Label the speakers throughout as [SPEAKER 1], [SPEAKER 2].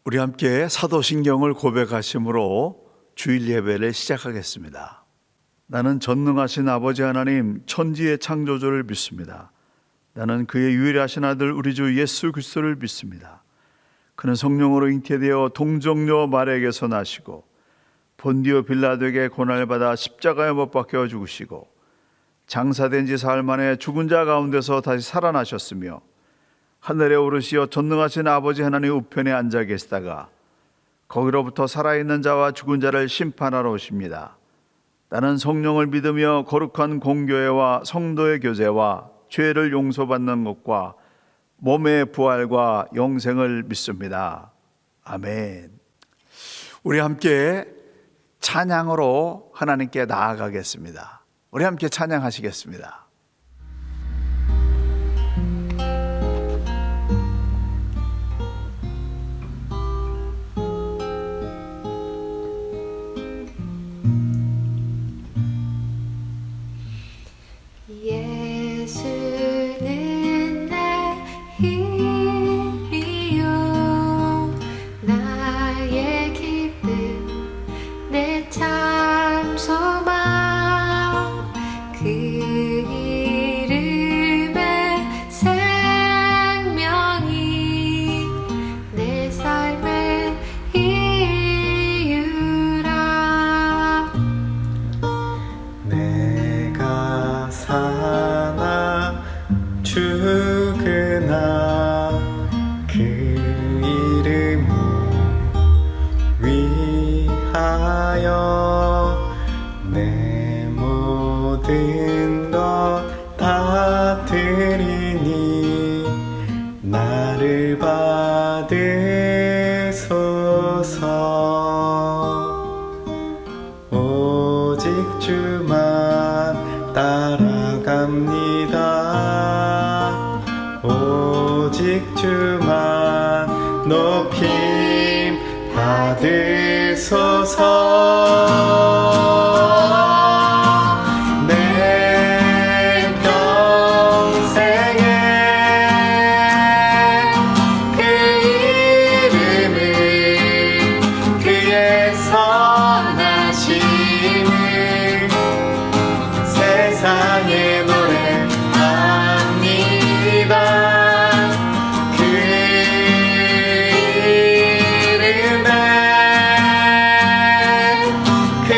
[SPEAKER 1] 우리 함께 사도신경을 고백하심으로 주일 예배를 시작하겠습니다. 나는 전능하신 아버지 하나님 천지의 창조주를 믿습니다. 나는 그의 유일하신 아들 우리 주 예수 그리스도를 믿습니다. 그는 성령으로 잉태되어 동정녀 마리아에게서 나시고 본디오 빌라도에게 고난을받아 십자가에 못 박혀 죽으시고 장사된 지 사흘 만에 죽은 자 가운데서 다시 살아나셨으며 하늘에 오르시어 전능하신 아버지 하나님 우편에 앉아 계시다가 거기로부터 살아있는 자와 죽은 자를 심판하러 오십니다. 나는 성령을 믿으며 거룩한 공교회와 성도의 교제와 죄를 용서받는 것과 몸의 부활과 영생을 믿습니다. 아멘. 우리 함께 찬양으로 하나님께 나아가겠습니다. 우리 함께 찬양하시겠습니다.
[SPEAKER 2] 예수는 내 힘이요 나의 기쁨 내 참 소망 그 이름에 생명이 내 삶의 이유라.
[SPEAKER 3] 내가 사나 죽으나 그 이름을 위하여 내 모든 것 다 드리니 나를 받으소서. 오직 주만 따라갑니다. 오직 주만 높임 받으소서. 내 평생에 그 이름을 그의 선하심을 세상에 노래합니다. 그 이름에 그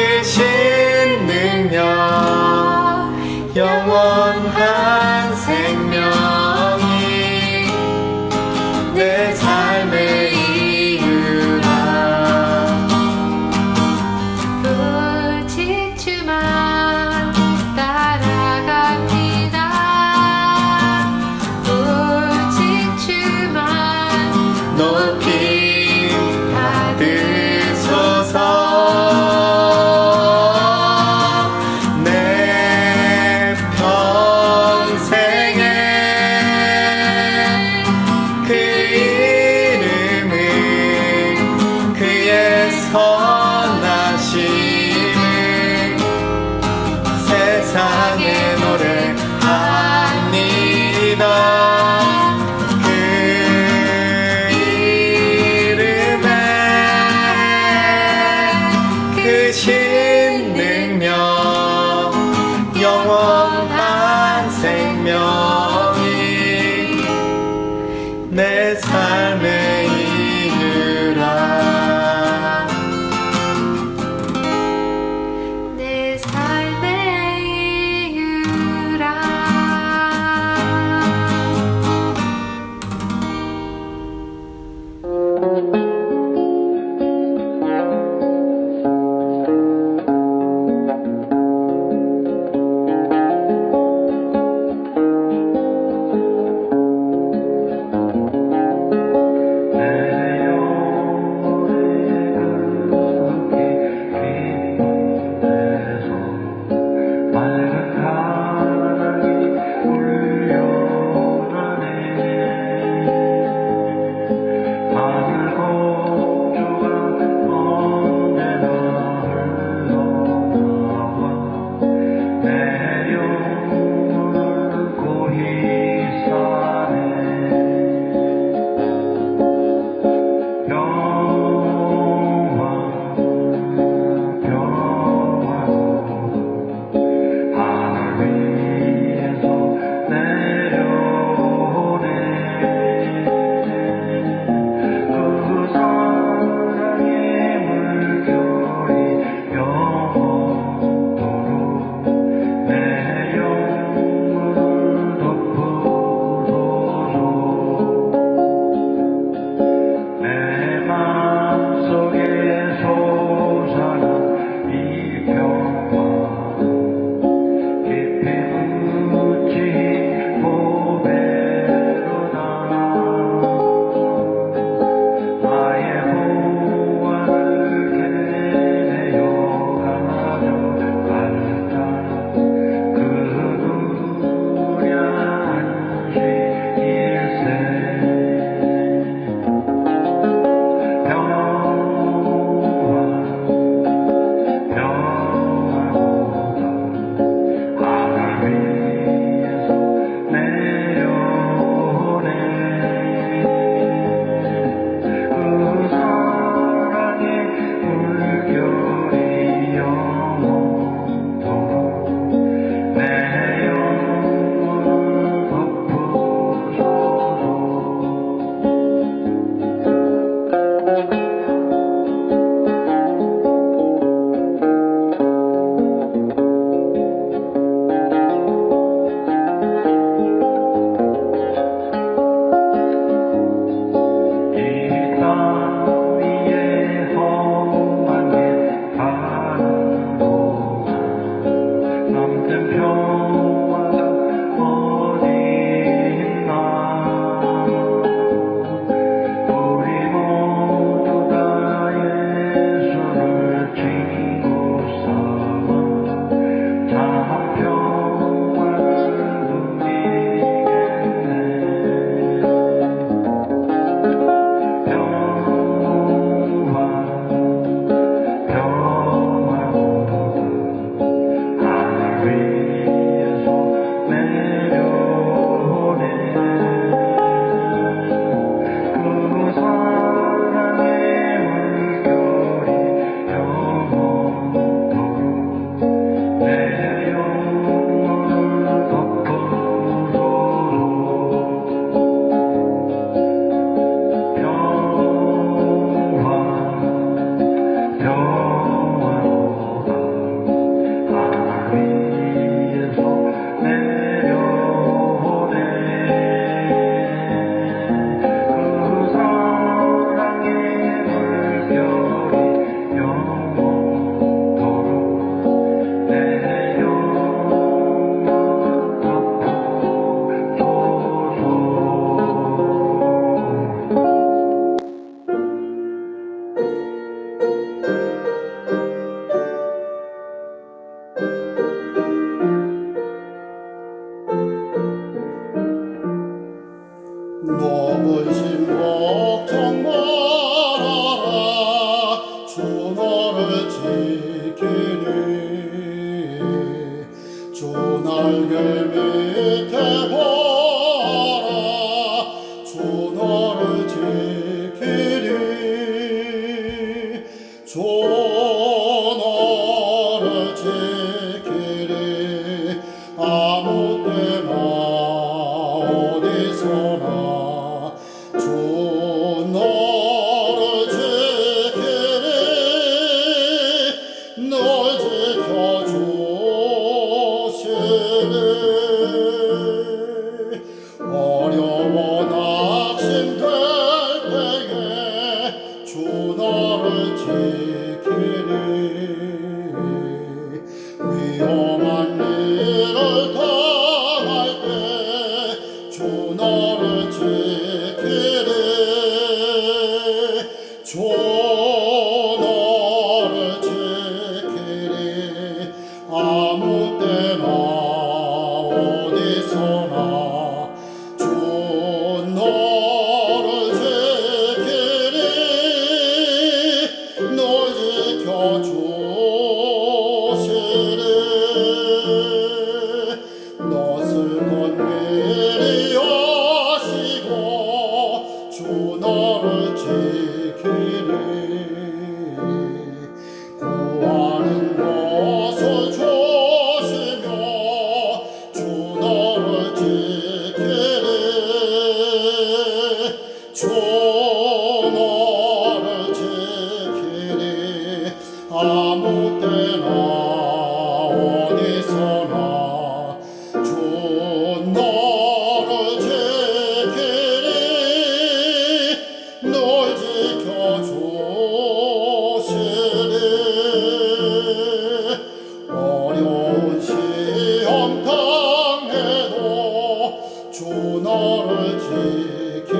[SPEAKER 3] 주 너를 지키리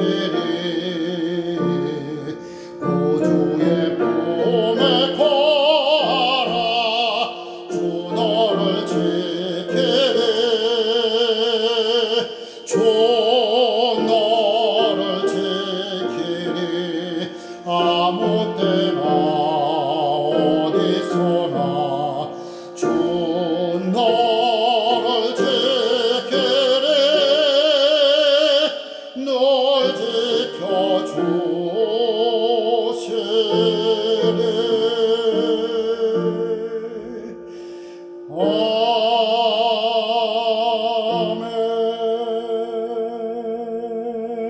[SPEAKER 3] 구주의 품에 거하라 주 너를 지키리 주 너를 지키리 아무 때나 어디서나 주 너를 지키리 널 지켜주시리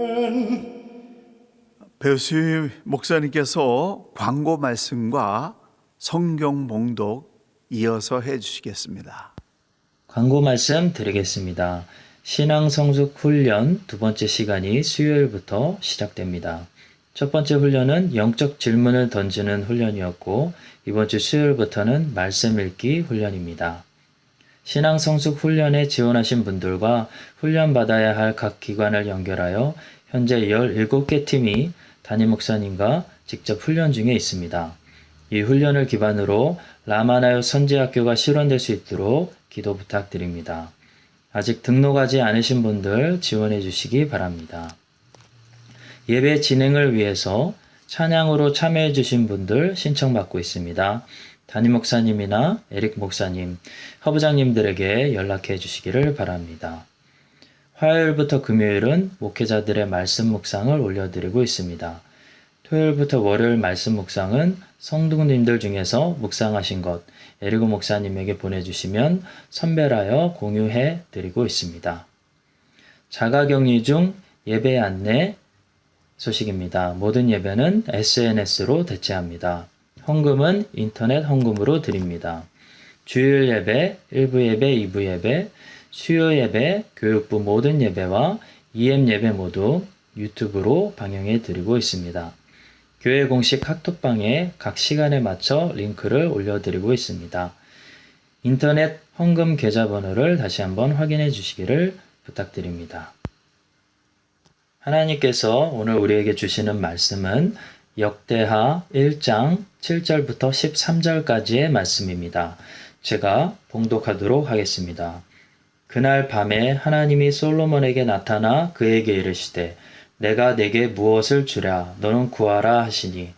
[SPEAKER 3] 아멘.
[SPEAKER 1] 배수희 목사님께서 광고 말씀과 성경 봉독 이어서 해주시겠습니다.
[SPEAKER 4] 광고 말씀 드리겠습니다. 신앙 성숙 훈련 두 번째 시간이 수요일부터 시작됩니다. 첫 번째 훈련은 영적 질문을 던지는 훈련이었고 이번 주 수요일부터는 말씀 읽기 훈련입니다. 신앙 성숙 훈련에 지원하신 분들과 훈련받아야 할 각 기관을 연결하여 현재 17개 팀이 담임 목사님과 직접 훈련 중에 있습니다. 이 훈련을 기반으로 라마나요 선지학교가 실현될 수 있도록 기도 부탁드립니다. 아직 등록하지 않으신 분들 지원해 주시기 바랍니다. 예배 진행을 위해서 찬양으로 참여해 주신 분들 신청받고 있습니다. 담임 목사님이나 에릭 목사님, 허부장님들에게 연락해 주시기를 바랍니다. 화요일부터 금요일은 목회자들의 말씀 묵상을 올려드리고 있습니다. 토요일부터 월요일 말씀 묵상은 성도님들 중에서 묵상하신 것 에리고 목사님에게 보내주시면 선별하여 공유해 드리고 있습니다. 자가격리 중 예배 안내 소식입니다. 모든 예배는 SNS로 대체합니다. 헌금은 인터넷 헌금으로 드립니다. 주일 예배, 1부 예배, 2부 예배, 수요 예배, 교육부 모든 예배와 EM 예배 모두 유튜브로 방영해 드리고 있습니다. 교회 공식 카톡방에 각 시간에 맞춰 링크를 올려드리고 있습니다. 인터넷 헌금 계좌번호를 다시 한번 확인해 주시기를 부탁드립니다. 하나님께서 오늘 우리에게 주시는 말씀은 역대하 1장 7절부터 13절까지의 말씀입니다. 제가 봉독하도록 하겠습니다. 그날 밤에 하나님이 솔로몬에게 나타나 그에게 이르시되 내가 네게 무엇을 주랴 너는 구하라 하시니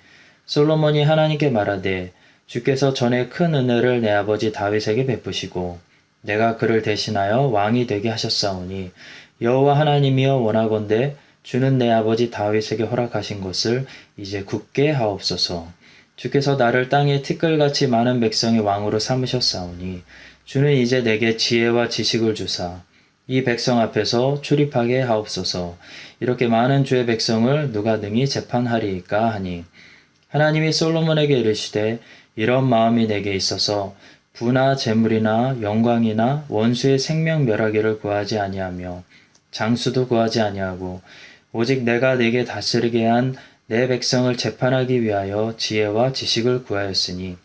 [SPEAKER 4] 솔로몬이 하나님께 말하되 주께서 전에 큰 은혜를 내 아버지 다윗에게 베푸시고 내가 그를 대신하여 왕이 되게 하셨사오니 여호와 하나님이여 원하건대 주는 내 아버지 다윗에게 허락하신 것을 이제 굳게 하옵소서. 주께서 나를 땅에 티끌같이 많은 백성의 왕으로 삼으셨사오니 주는 이제 내게 지혜와 지식을 주사 이 백성 앞에서 출입하게 하옵소서. 이렇게 많은 주의 백성을 누가 능히 재판하리이까 하니 하나님이 솔로몬에게 이르시되 이런 마음이 내게 있어서 부나 재물이나 영광이나 원수의 생명 멸하기를 구하지 아니하며 장수도 구하지 아니하고 오직 내가 네게 다스리게 한 내 백성을 재판하기 위하여 지혜와 지식을 구하였으니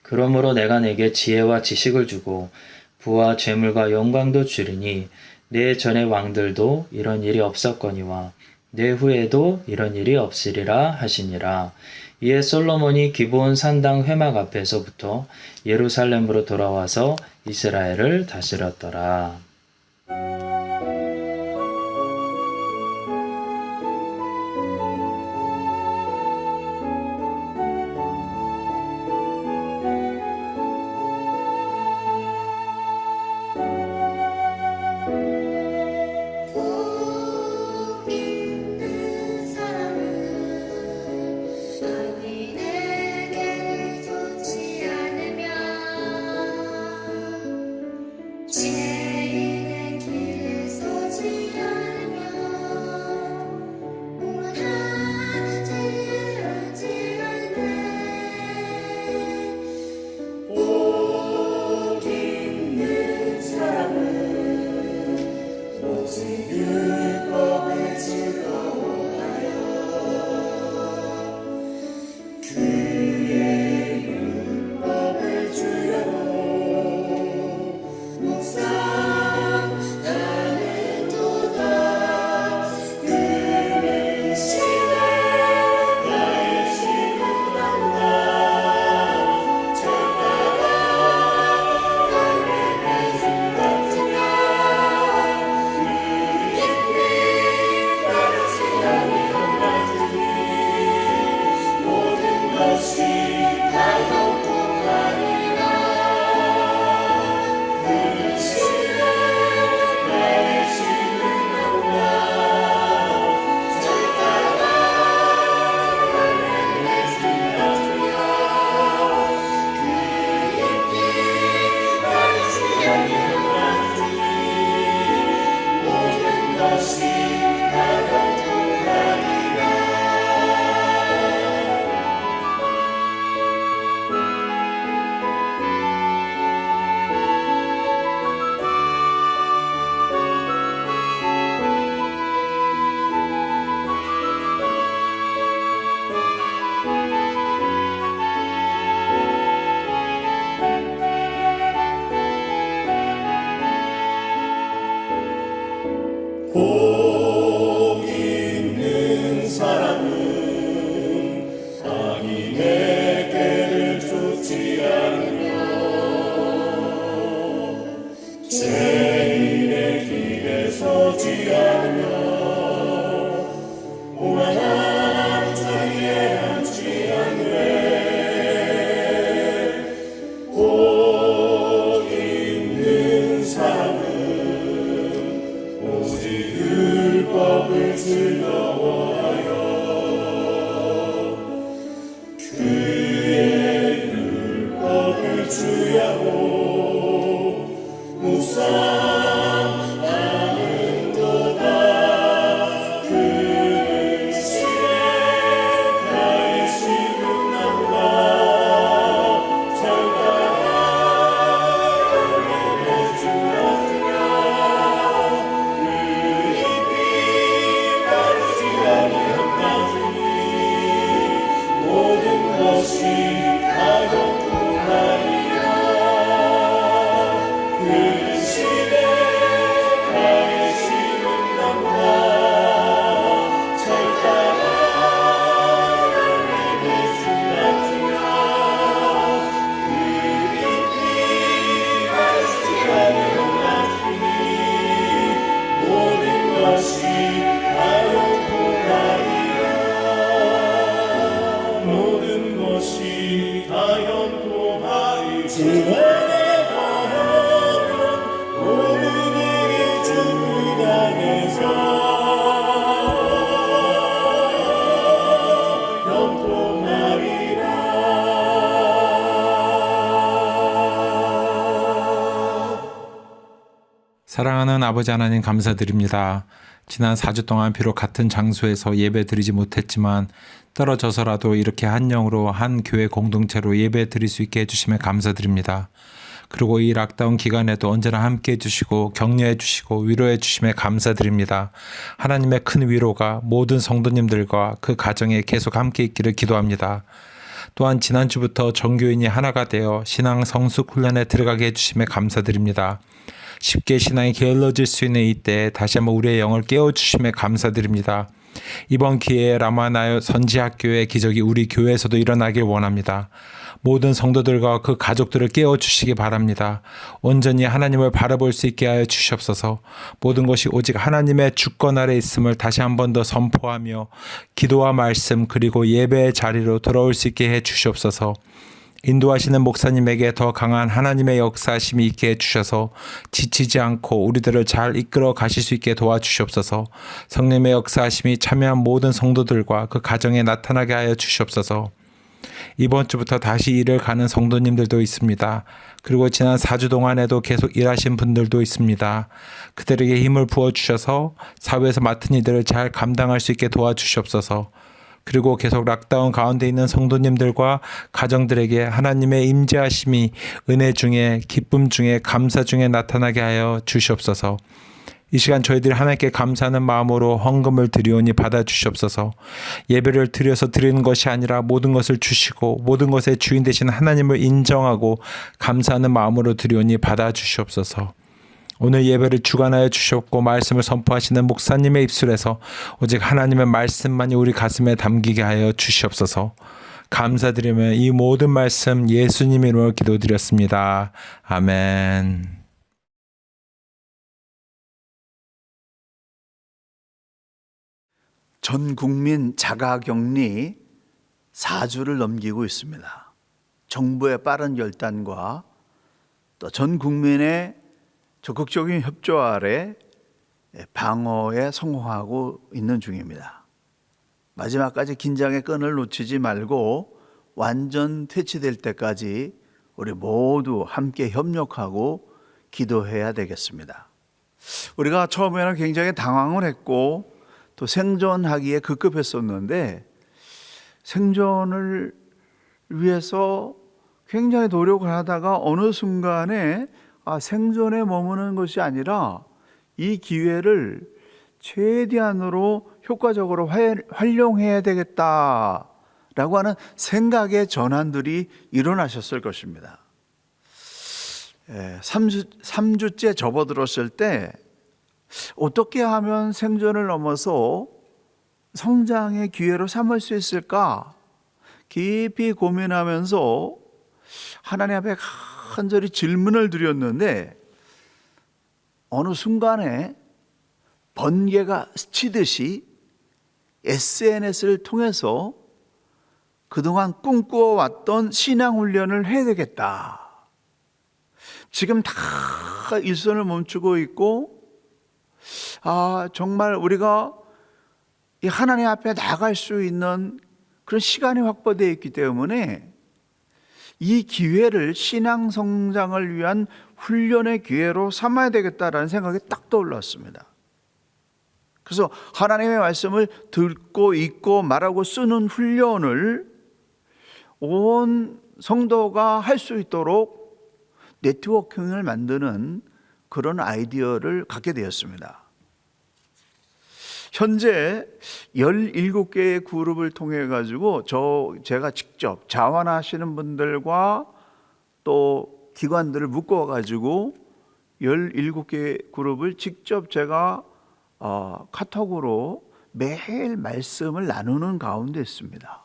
[SPEAKER 4] 그러므로 내가 네게 지혜와 지식을 주고 부와 재물과 영광도 주리니 내 전의 왕들도 이런 일이 없었거니와 내 후에도 이런 일이 없으리라 하시니라. 이에 솔로몬이 기브온 산당 회막 앞에서부터 예루살렘으로 돌아와서 이스라엘을 다스렸더라.
[SPEAKER 2] 복 있는 사람은 아니 내게 좋지 않으면 죄인의 길에 서지 않으면 오만한 죄를 하지 않네. 복 있는 사람은 오직 율법에 즐거워하여 그의 율법을 주려고 묵상하는 도다. 복 있는 사람은 악인의 꾀를 쫓지 않으며 죄인의 길에 서지 않으며 오만한 자리에 앉지 않으되 복 있는 사람은 오직 율법을 즐거워하여 그의 율법을 주야로 묵상하는도다. 그의 시에 나의 시름난다. 절단아 열매 맺을 같으며 그 잎이 마르지 아니함같으니 모든 것이 다 형통하리라. 그 시에 나의 시름난다. 절단아 열매 맺을 같으며 그 잎이 마르지 아니함같으니 모든 것이 다 형통하리라. 모든 것이 다 형통하리라. 주 안에 거하면 모든 일이 주를 향해서 형통하리라.
[SPEAKER 5] 사랑하는 아버지 하나님 감사드립니다. 지난 4주 동안 비록 같은 장소에서 예배 드리지 못했지만 떨어져서라도 이렇게 한 영으로 한 교회 공동체로 예배 드릴 수 있게 해주심에 감사드립니다. 그리고 이 락다운 기간에도 언제나 함께 해주시고 격려해 주시고 위로해 주심에 감사드립니다. 하나님의 큰 위로가 모든 성도님들과 그 가정에 계속 함께 있기를 기도합니다. 또한 지난주부터 전교인이 하나가 되어 신앙 성숙 훈련에 들어가게 해주심에 감사드립니다. 쉽게 신앙이 게을러질 수 있는 이때에 다시 한번 우리의 영을 깨워주심에 감사드립니다. 이번 기회에 라마나요 선지학교의 기적이 우리 교회에서도 일어나길 원합니다. 모든 성도들과 그 가족들을 깨워주시기 바랍니다. 온전히 하나님을 바라볼 수 있게 하여 주시옵소서. 모든 것이 오직 하나님의 주권 아래 있음을 다시 한 번 더 선포하며 기도와 말씀 그리고 예배의 자리로 돌아올 수 있게 해 주시옵소서. 인도하시는 목사님에게 더 강한 하나님의 역사하심이 있게 해주셔서 지치지 않고 우리들을 잘 이끌어 가실 수 있게 도와주시옵소서. 성령의 역사하심이 참여한 모든 성도들과 그 가정에 나타나게 하여 주시옵소서. 이번 주부터 다시 일을 가는 성도님들도 있습니다. 그리고 지난 4주 동안에도 계속 일하신 분들도 있습니다. 그들에게 힘을 부어주셔서 사회에서 맡은 일들을 잘 감당할 수 있게 도와주시옵소서. 그리고 계속 락다운 가운데 있는 성도님들과 가정들에게 하나님의 임재하심이 은혜 중에 기쁨 중에 감사 중에 나타나게 하여 주시옵소서. 이 시간 저희들이 하나님께 감사하는 마음으로 헌금을 드리오니 받아주시옵소서. 예배를 드려서 드리는 것이 아니라 모든 것을 주시고 모든 것의 주인 되신 하나님을 인정하고 감사하는 마음으로 드리오니 받아주시옵소서. 오늘 예배를 주관하여 주셨고 말씀을 선포하시는 목사님의 입술에서 오직 하나님의 말씀만이 우리 가슴에 담기게 하여 주시옵소서. 감사드리며 이 모든 말씀 예수님 이름으로 기도드렸습니다. 아멘.
[SPEAKER 1] 전 국민 자가격리 4주를 넘기고 있습니다. 정부의 빠른 결단과 또 전 국민의 적극적인 협조 아래 방어에 성공하고 있는 중입니다. 마지막까지 긴장의 끈을 놓치지 말고 완전 퇴치될 때까지 우리 모두 함께 협력하고 기도해야 되겠습니다. 우리가 처음에는 굉장히 당황을 했고 또 생존하기에 급급했었는데 생존을 위해서 굉장히 노력을 하다가 어느 순간에 생존에 머무는 것이 아니라 이 기회를 최대한으로 효과적으로 활용해야 되겠다라고 하는 생각의 전환들이 일어나셨을 것입니다. 3주째 접어들었을 때 어떻게 하면 생존을 넘어서 성장의 기회로 삼을 수 있을까? 깊이 고민하면서 하나님 앞에 간절히 질문을 드렸는데 어느 순간에 번개가 스치듯이 SNS를 통해서 그동안 꿈꾸어왔던 신앙훈련을 해야 되겠다. 지금 다 일선을 멈추고 있고 정말 우리가 이 하나님 앞에 나갈 수 있는 그런 시간이 확보되어 있기 때문에 이 기회를 신앙 성장을 위한 훈련의 기회로 삼아야 되겠다라는 생각이 딱 떠올랐습니다. 그래서 하나님의 말씀을 듣고 읽고 말하고 쓰는 훈련을 온 성도가 할 수 있도록 네트워킹을 만드는 그런 아이디어를 갖게 되었습니다. 현재 17개의 그룹을 통해 가지고 제가 직접 자원하시는 분들과 또 기관들을 묶어 가지고 17개의 그룹을 직접 제가 카톡으로 매일 말씀을 나누는 가운데 있습니다.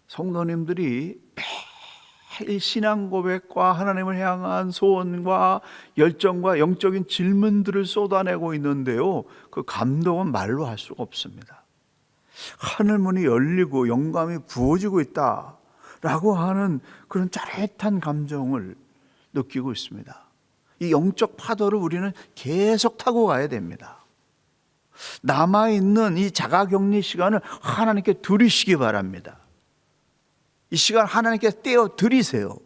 [SPEAKER 1] 성도님들이 매일 신앙 고백과 하나님을 향한 소원과 열정과 영적인 질문들을 쏟아내고 있는데요, 그 감동은 말로 할 수가 없습니다. 하늘문이 열리고 영감이 부어지고 있다라고 하는 그런 짜릿한 감정을 느끼고 있습니다. 이 영적 파도를 우리는 계속 타고 가야 됩니다. 남아있는 이 자가격리 시간을 하나님께 드리시기 바랍니다. 이 시간 하나님께 떼어 드리세요.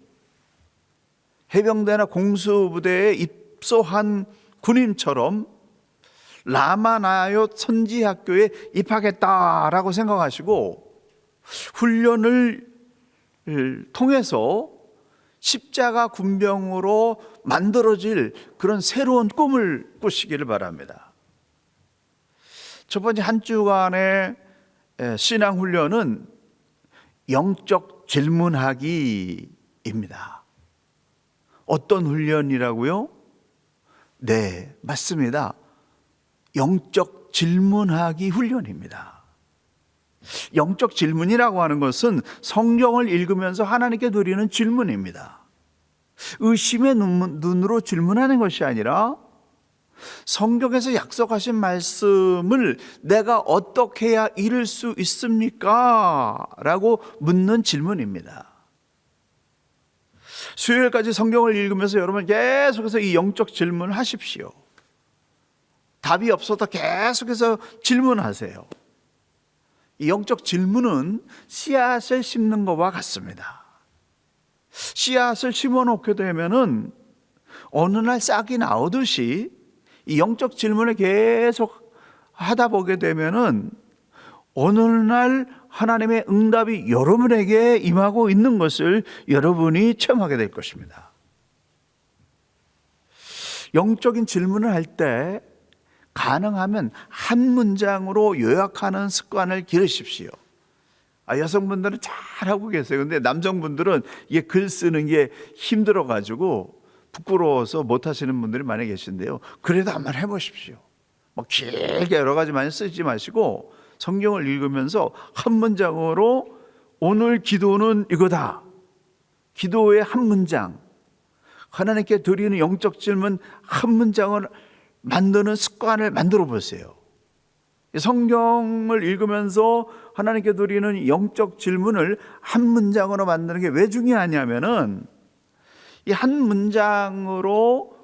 [SPEAKER 1] 해병대나 공수부대에 입소한 군인처럼 라마나요 선지학교에 입학했다라고 생각하시고 훈련을 통해서 십자가 군병으로 만들어질 그런 새로운 꿈을 꾸시기를 바랍니다. 첫 번째 한 주간의 신앙 훈련은 영적 질문하기입니다. 어떤 훈련이라고요? 네, 맞습니다. 영적 질문하기 훈련입니다. 영적 질문이라고 하는 것은 성경을 읽으면서 하나님께 드리는 질문입니다. 의심의 눈으로 질문하는 것이 아니라 성경에서 약속하신 말씀을 내가 어떻게 해야 이룰 수 있습니까? 라고 묻는 질문입니다. 수요일까지 성경을 읽으면서 여러분 계속해서 이 영적 질문을 하십시오. 답이 없어도 계속해서 질문하세요. 이 영적 질문은 씨앗을 심는 것과 같습니다. 씨앗을 심어놓게 되면은 어느 날 싹이 나오듯이 이 영적 질문을 계속 하다 보게 되면은 어느 날 하나님의 응답이 여러분에게 임하고 있는 것을 여러분이 체험하게 될 것입니다. 영적인 질문을 할 때 가능하면 한 문장으로 요약하는 습관을 기르십시오. 여성분들은 잘하고 계세요. 근데 남성분들은 이게 글 쓰는 게 힘들어가지고 부끄러워서 못하시는 분들이 많이 계신데요. 그래도 한번 해보십시오. 길게 여러 가지 많이 쓰지 마시고 성경을 읽으면서 한 문장으로 오늘 기도는 이거다. 기도의 한 문장. 하나님께 드리는 영적 질문 한 문장을 만드는 습관을 만들어 보세요. 성경을 읽으면서 하나님께 드리는 영적 질문을 한 문장으로 만드는 게 왜 중요하냐면은 이 한 문장으로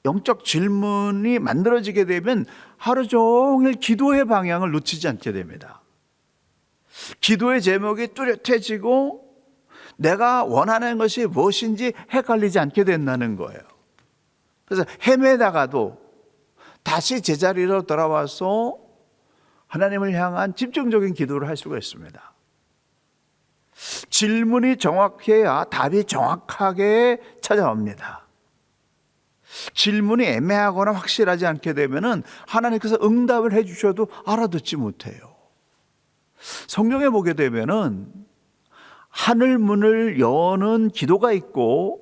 [SPEAKER 1] 영적 질문이 만들어지게 되면 하루 종일 기도의 방향을 놓치지 않게 됩니다. 기도의 제목이 뚜렷해지고 내가 원하는 것이 무엇인지 헷갈리지 않게 된다는 거예요. 그래서 헤매다가도 다시 제자리로 돌아와서 하나님을 향한 집중적인 기도를 할 수가 있습니다. 질문이 정확해야 답이 정확하게 찾아옵니다. 질문이 애매하거나 확실하지 않게 되면은 하나님께서 응답을 해주셔도 알아듣지 못해요. 성경에 보게 되면은 하늘 문을 여는 기도가 있고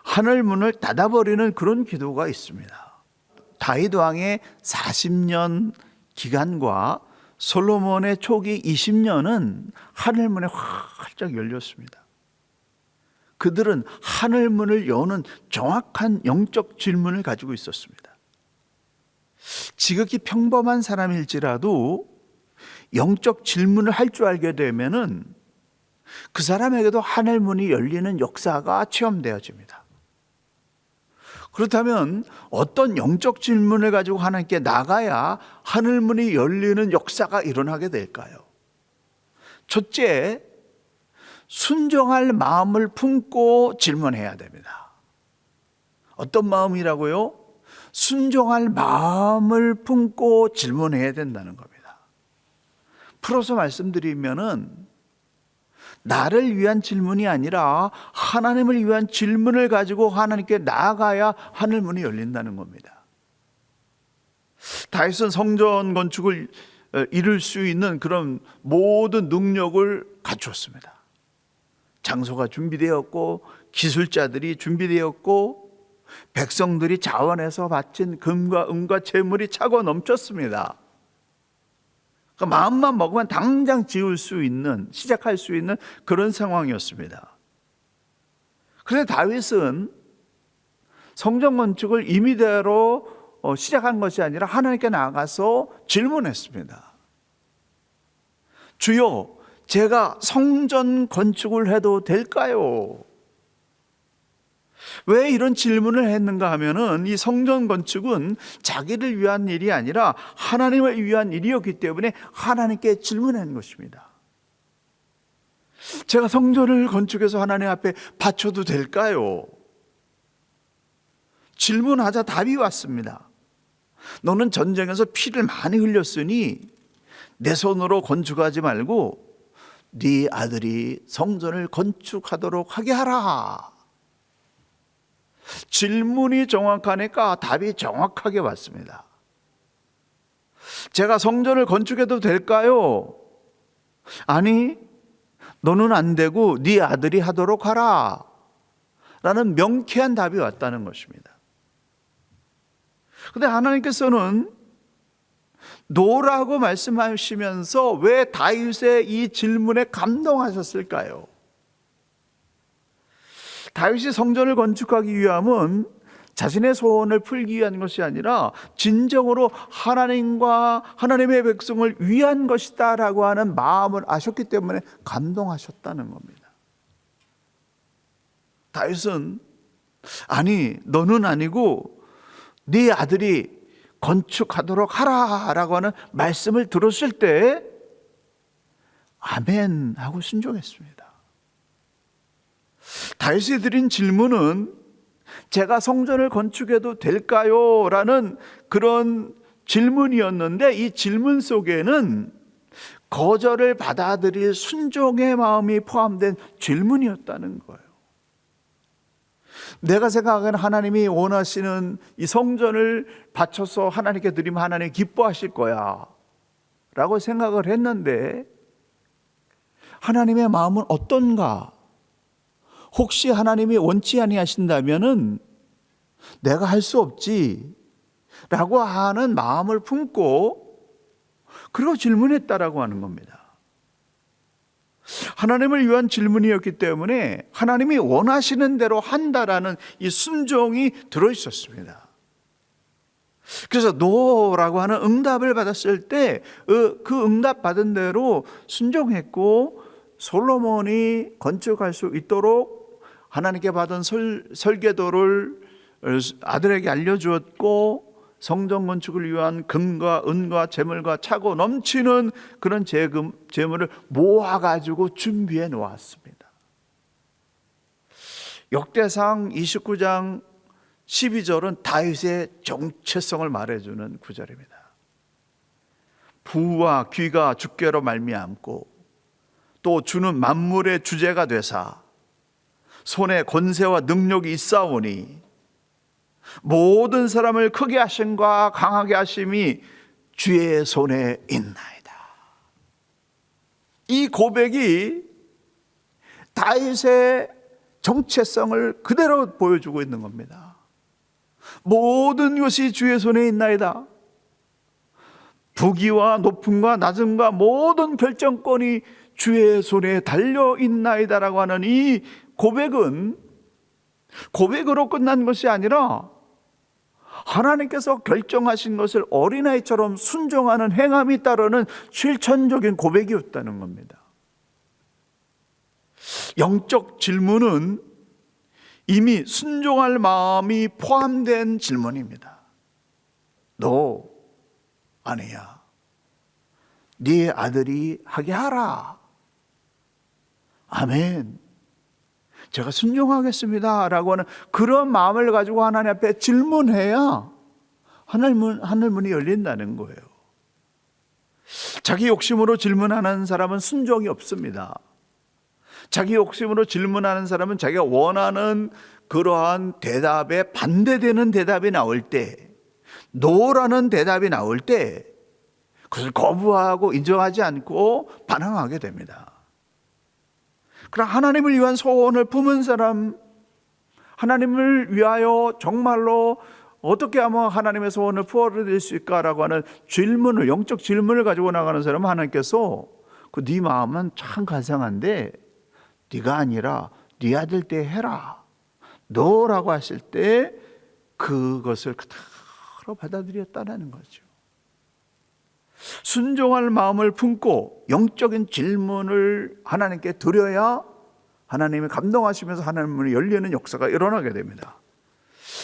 [SPEAKER 1] 하늘 문을 닫아버리는 그런 기도가 있습니다. 다윗 왕의 40년 기간과 솔로몬의 초기 20년은 하늘문이 활짝 열렸습니다. 그들은 하늘문을 여는 정확한 영적 질문을 가지고 있었습니다. 지극히 평범한 사람일지라도 영적 질문을 할 줄 알게 되면은 그 사람에게도 하늘문이 열리는 역사가 체험되어집니다. 그렇다면 어떤 영적 질문을 가지고 하나님께 나가야 하늘문이 열리는 역사가 일어나게 될까요? 첫째, 순종할 마음을 품고 질문해야 됩니다. 어떤 마음이라고요? 순종할 마음을 품고 질문해야 된다는 겁니다. 풀어서 말씀드리면은 나를 위한 질문이 아니라 하나님을 위한 질문을 가지고 하나님께 나아가야 하늘문이 열린다는 겁니다. 다윗은 성전 건축을 이룰 수 있는 그런 모든 능력을 갖추었습니다. 장소가 준비되었고 기술자들이 준비되었고 백성들이 자원해서 바친 금과 은과 재물이 차고 넘쳤습니다. 그러니까 마음만 먹으면 당장 지을 수 있는, 시작할 수 있는 그런 상황이었습니다. 그런데 다윗은 성전 건축을 임의대로 시작한 것이 아니라 하나님께 나아가서 질문했습니다. 주여, 제가 성전 건축을 해도 될까요? 왜 이런 질문을 했는가 하면은 이 성전 건축은 자기를 위한 일이 아니라 하나님을 위한 일이었기 때문에 하나님께 질문한 것입니다. 제가 성전을 건축해서 하나님 앞에 바쳐도 될까요? 질문하자 답이 왔습니다. 너는 전쟁에서 피를 많이 흘렸으니 내 손으로 건축하지 말고 네 아들이 성전을 건축하도록 하게 하라. 질문이 정확하니까 답이 정확하게 왔습니다. 제가 성전을 건축해도 될까요? 아니, 너는 안 되고 네 아들이 하도록 하라 라는 명쾌한 답이 왔다는 것입니다. 그런데 하나님께서는 노라고 말씀하시면서 왜 다윗의 이 질문에 감동하셨을까요? 다윗이 성전을 건축하기 위함은 자신의 소원을 풀기 위한 것이 아니라 진정으로 하나님과 하나님의 백성을 위한 것이다 라고 하는 마음을 아셨기 때문에 감동하셨다는 겁니다. 다윗은 아니, 너는 아니고 네 아들이 건축하도록 하라 라고 하는 말씀을 들었을 때 아멘 하고 순종했습니다. 다윗이 드린 질문은 제가 성전을 건축해도 될까요? 라는 그런 질문이었는데 이 질문 속에는 거절을 받아들일 순종의 마음이 포함된 질문이었다는 거예요. 내가 생각하기에는 하나님이 원하시는 이 성전을 바쳐서 하나님께 드리면 하나님 기뻐하실 거야 라고 생각을 했는데 하나님의 마음은 어떤가? 혹시 하나님이 원치 아니하신다면은 내가 할 수 없지 라고 하는 마음을 품고 그리고 질문했다라고 하는 겁니다. 하나님을 위한 질문이었기 때문에 하나님이 원하시는 대로 한다라는 이 순종이 들어있었습니다. 그래서 노라고 하는 응답을 받았을 때 그 응답 받은 대로 순종했고 솔로몬이 건축할 수 있도록 하나님께 받은 설계도를 아들에게 알려주었고 성전 건축을 위한 금과 은과 재물과 차고 넘치는 그런 재물을 모아가지고 준비해 놓았습니다. 역대상 29장 12절은 다윗의 정체성을 말해주는 구절입니다. 부와 귀가 주께로 말미암고 또 주는 만물의 주제가 되사 손에 권세와 능력이 있사오니 모든 사람을 크게 하심과 강하게 하심이 주의 손에 있나이다. 이 고백이 다윗의 정체성을 그대로 보여주고 있는 겁니다. 모든 것이 주의 손에 있나이다. 부귀와 높음과 낮음과 모든 결정권이 주의 손에 달려 있나이다라고 하는 이 고백은 고백으로 끝난 것이 아니라 하나님께서 결정하신 것을 어린아이처럼 순종하는 행함이 따르는 실천적인 고백이었다는 겁니다. 영적 질문은 이미 순종할 마음이 포함된 질문입니다. 너 아내야, 네 아들이 하게 하라. 아멘. 제가 순종하겠습니다 라고 하는 그런 마음을 가지고 하나님 앞에 질문해야 하늘문이 열린다는 거예요. 자기 욕심으로 질문하는 사람은 순종이 없습니다. 자기 욕심으로 질문하는 사람은 자기가 원하는 그러한 대답에 반대되는 대답이 나올 때, 노라는 대답이 나올 때 그것을 거부하고 인정하지 않고 반항하게 됩니다. 그러나 하나님을 위한 소원을 품은 사람, 하나님을 위하여 정말로 어떻게 하면 하나님의 소원을 풀어드릴 수 있을까라고 하는 질문을, 영적 질문을 가지고 나가는 사람은 하나님께서 네 마음은 참 간상한데 네가 아니라 네 아들 때 해라. 너라고 하실 때 그것을 그대로 받아들였다는 거죠. 순종할 마음을 품고 영적인 질문을 하나님께 드려야 하나님이 감동하시면서 하나님 문이 열리는 역사가 일어나게 됩니다.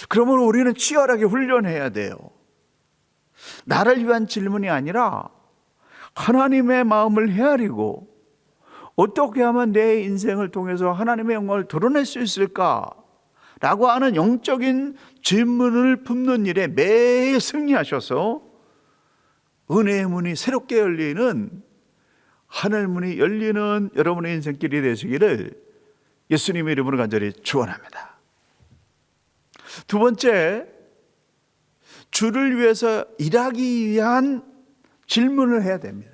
[SPEAKER 1] 그러면 우리는 치열하게 훈련해야 돼요. 나를 위한 질문이 아니라 하나님의 마음을 헤아리고 어떻게 하면 내 인생을 통해서 하나님의 영광을 드러낼 수 있을까라고 하는 영적인 질문을 품는 일에 매일 승리하셔서 은혜의 문이 새롭게 열리는, 하늘 문이 열리는 여러분의 인생길이 되시기를 예수님의 이름으로 간절히 축원합니다. 두 번째, 주를 위해서 일하기 위한 질문을 해야 됩니다.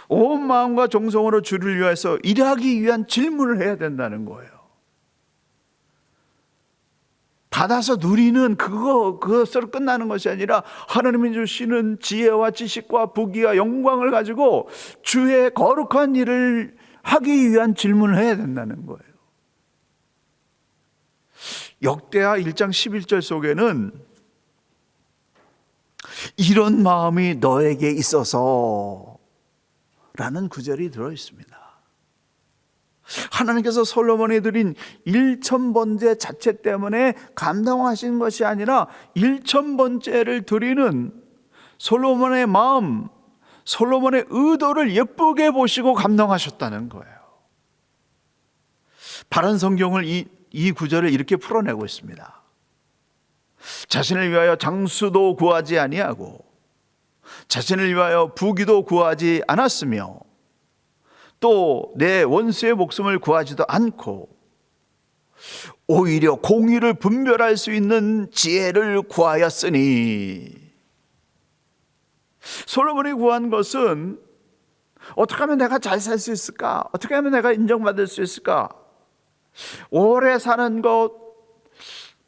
[SPEAKER 1] 온 마음과 정성으로 주를 위해서 일하기 위한 질문을 해야 된다는 거예요. 받아서 누리는 그것으로 끝나는 것이 아니라 하나님이 주시는 지혜와 지식과 부귀와 영광을 가지고 주의 거룩한 일을 하기 위한 질문을 해야 된다는 거예요. 역대하 1장 11절 속에는 이런 마음이 너에게 있어서 라는 구절이 들어있습니다. 하나님께서 솔로몬이 드린 1000번째 자체 때문에 감동하신 것이 아니라 1000번째를 드리는 솔로몬의 마음, 솔로몬의 의도를 예쁘게 보시고 감동하셨다는 거예요. 바른 성경을 이 구절을 이렇게 풀어내고 있습니다. 자신을 위하여 장수도 구하지 아니하고 자신을 위하여 부귀도 구하지 않았으며 또 내 원수의 목숨을 구하지도 않고 오히려 공의를 분별할 수 있는 지혜를 구하였으니, 솔로몬이 구한 것은 어떻게 하면 내가 잘 살 수 있을까? 어떻게 하면 내가 인정받을 수 있을까? 오래 사는 것,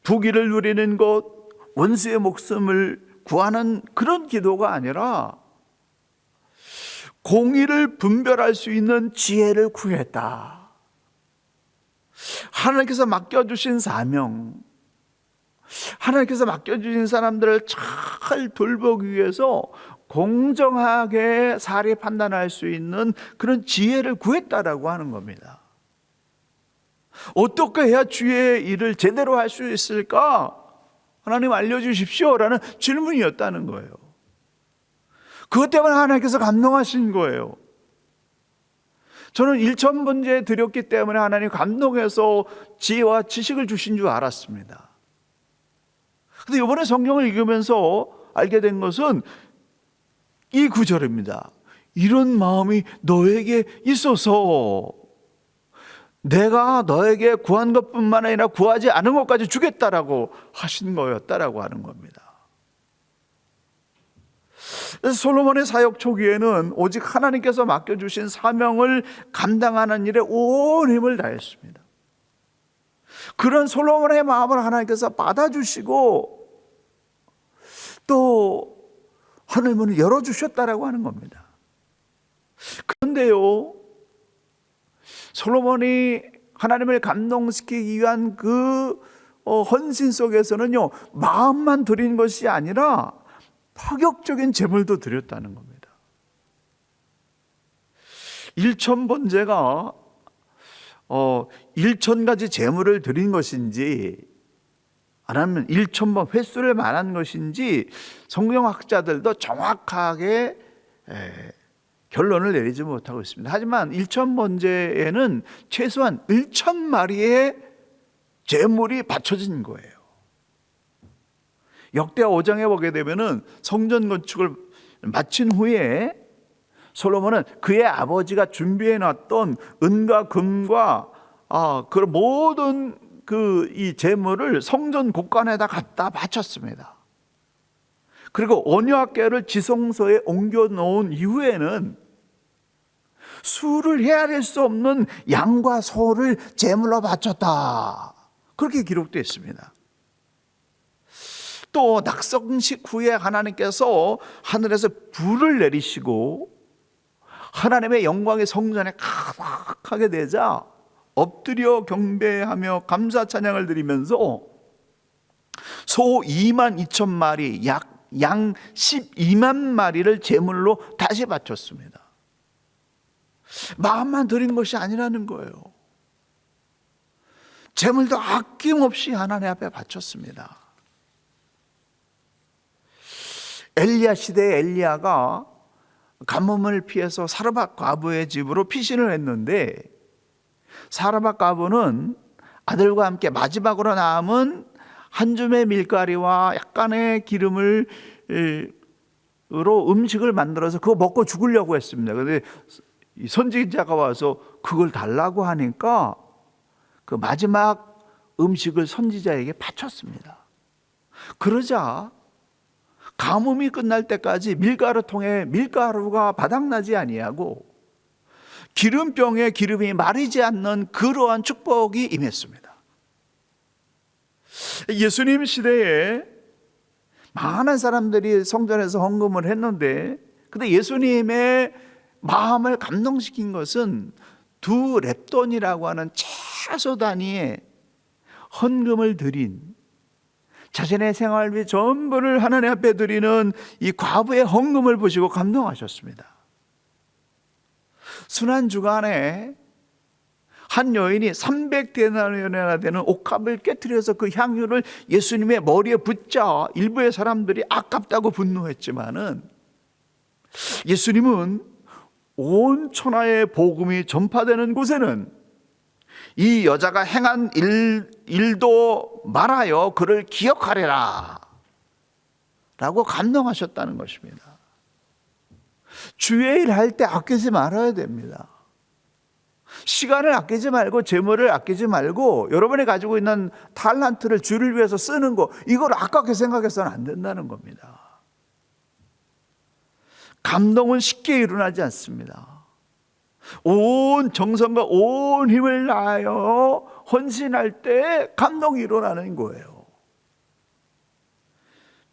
[SPEAKER 1] 부귀를 누리는 것, 원수의 목숨을 구하는 그런 기도가 아니라 공의를 분별할 수 있는 지혜를 구했다. 하나님께서 맡겨주신 사명, 하나님께서 맡겨주신 사람들을 잘 돌보기 위해서 공정하게 사리 판단할 수 있는 그런 지혜를 구했다라고 하는 겁니다. 어떻게 해야 주의 일을 제대로 할 수 있을까? 하나님 알려주십시오라는 질문이었다는 거예요. 그것 때문에 하나님께서 감동하신 거예요. 저는 1000번째 드렸기 때문에 하나님 감동해서 지혜와 지식을 주신 줄 알았습니다. 그런데 이번에 성경을 읽으면서 알게 된 것은 이 구절입니다. 이런 마음이 너에게 있어서 내가 너에게 구한 것뿐만 아니라 구하지 않은 것까지 주겠다라고 하신 거였다라고 하는 겁니다. 솔로몬의 사역 초기에는 오직 하나님께서 맡겨주신 사명을 감당하는 일에 온 힘을 다했습니다. 그런 솔로몬의 마음을 하나님께서 받아주시고 또 하늘 문을 열어주셨다라고 하는 겁니다. 그런데요, 솔로몬이 하나님을 감동시키기 위한 그 헌신 속에서는요, 마음만 드린 것이 아니라 파격적인 제물도 드렸다는 겁니다. 1,000번제가 1,000가지 제물을 드린 것인지 아니면 1,000번 횟수를 말한 것인지 성경학자들도 정확하게 결론을 내리지 못하고 있습니다. 하지만 1,000번제에는 최소한 1,000마리의 제물이 바쳐진 거예요. 역대하 5장에 보게 되면은 성전 건축을 마친 후에 솔로몬은 그의 아버지가 준비해 놨던 은과 금과 그런 모든 이 제물을 성전 곳간에다 갖다 바쳤습니다. 그리고 언약궤를 지성소에 옮겨 놓은 이후에는 수를 헤아릴 수 없는 양과 소를 제물로 바쳤다. 그렇게 기록되어 있습니다. 또 낙성식 후에 하나님께서 하늘에서 불을 내리시고 하나님의 영광이 성전에 가득하게 되자 엎드려 경배하며 감사 찬양을 드리면서 소 22,000마리, 양 12만 마리를 제물로 다시 바쳤습니다. 마음만 드린 것이 아니라는 거예요. 제물도 아낌없이 하나님 앞에 바쳤습니다. 엘리야 시대의 엘리야가 가뭄을 피해서 사르밧 과부의 집으로 피신을 했는데 사르밧 과부는 아들과 함께 마지막으로 남은 한 줌의 밀가리와 약간의 기름을 으로 음식을 만들어서 그거 먹고 죽으려고 했습니다. 그런데 선지자가 와서 그걸 달라고 하니까 그 마지막 음식을 선지자에게 바쳤습니다. 그러자 가뭄이 끝날 때까지 밀가루통에 밀가루가 바닥나지 아니하고 기름병에 기름이 마르지 않는 그러한 축복이 임했습니다. 예수님 시대에 많은 사람들이 성전에서 헌금을 했는데 근데 예수님의 마음을 감동시킨 것은 2렙돈이라고 하는 최소 단위의 헌금을 드린 자신의 생활비 전부를 하나님 앞에 드리는 이 과부의 헌금을 보시고 감동하셨습니다. 순환주간에 한 여인이 300데나리온이나 되는 옥합을 깨트려서 그 향유를 예수님의 머리에 붓자 일부의 사람들이 아깝다고 분노했지만은 예수님은 온 천하의 복음이 전파되는 곳에는 이 여자가 행한 일도 말하여 그를 기억하리라 라고 감동하셨다는 것입니다. 주의 일 할 때 아끼지 말아야 됩니다. 시간을 아끼지 말고 재물을 아끼지 말고 여러분이 가지고 있는 탤런트를 주를 위해서 쓰는 거 이걸 아깝게 생각해서는 안 된다는 겁니다. 감동은 쉽게 일어나지 않습니다. 온 정성과 온 힘을 다하여 헌신할 때 감동이 일어나는 거예요.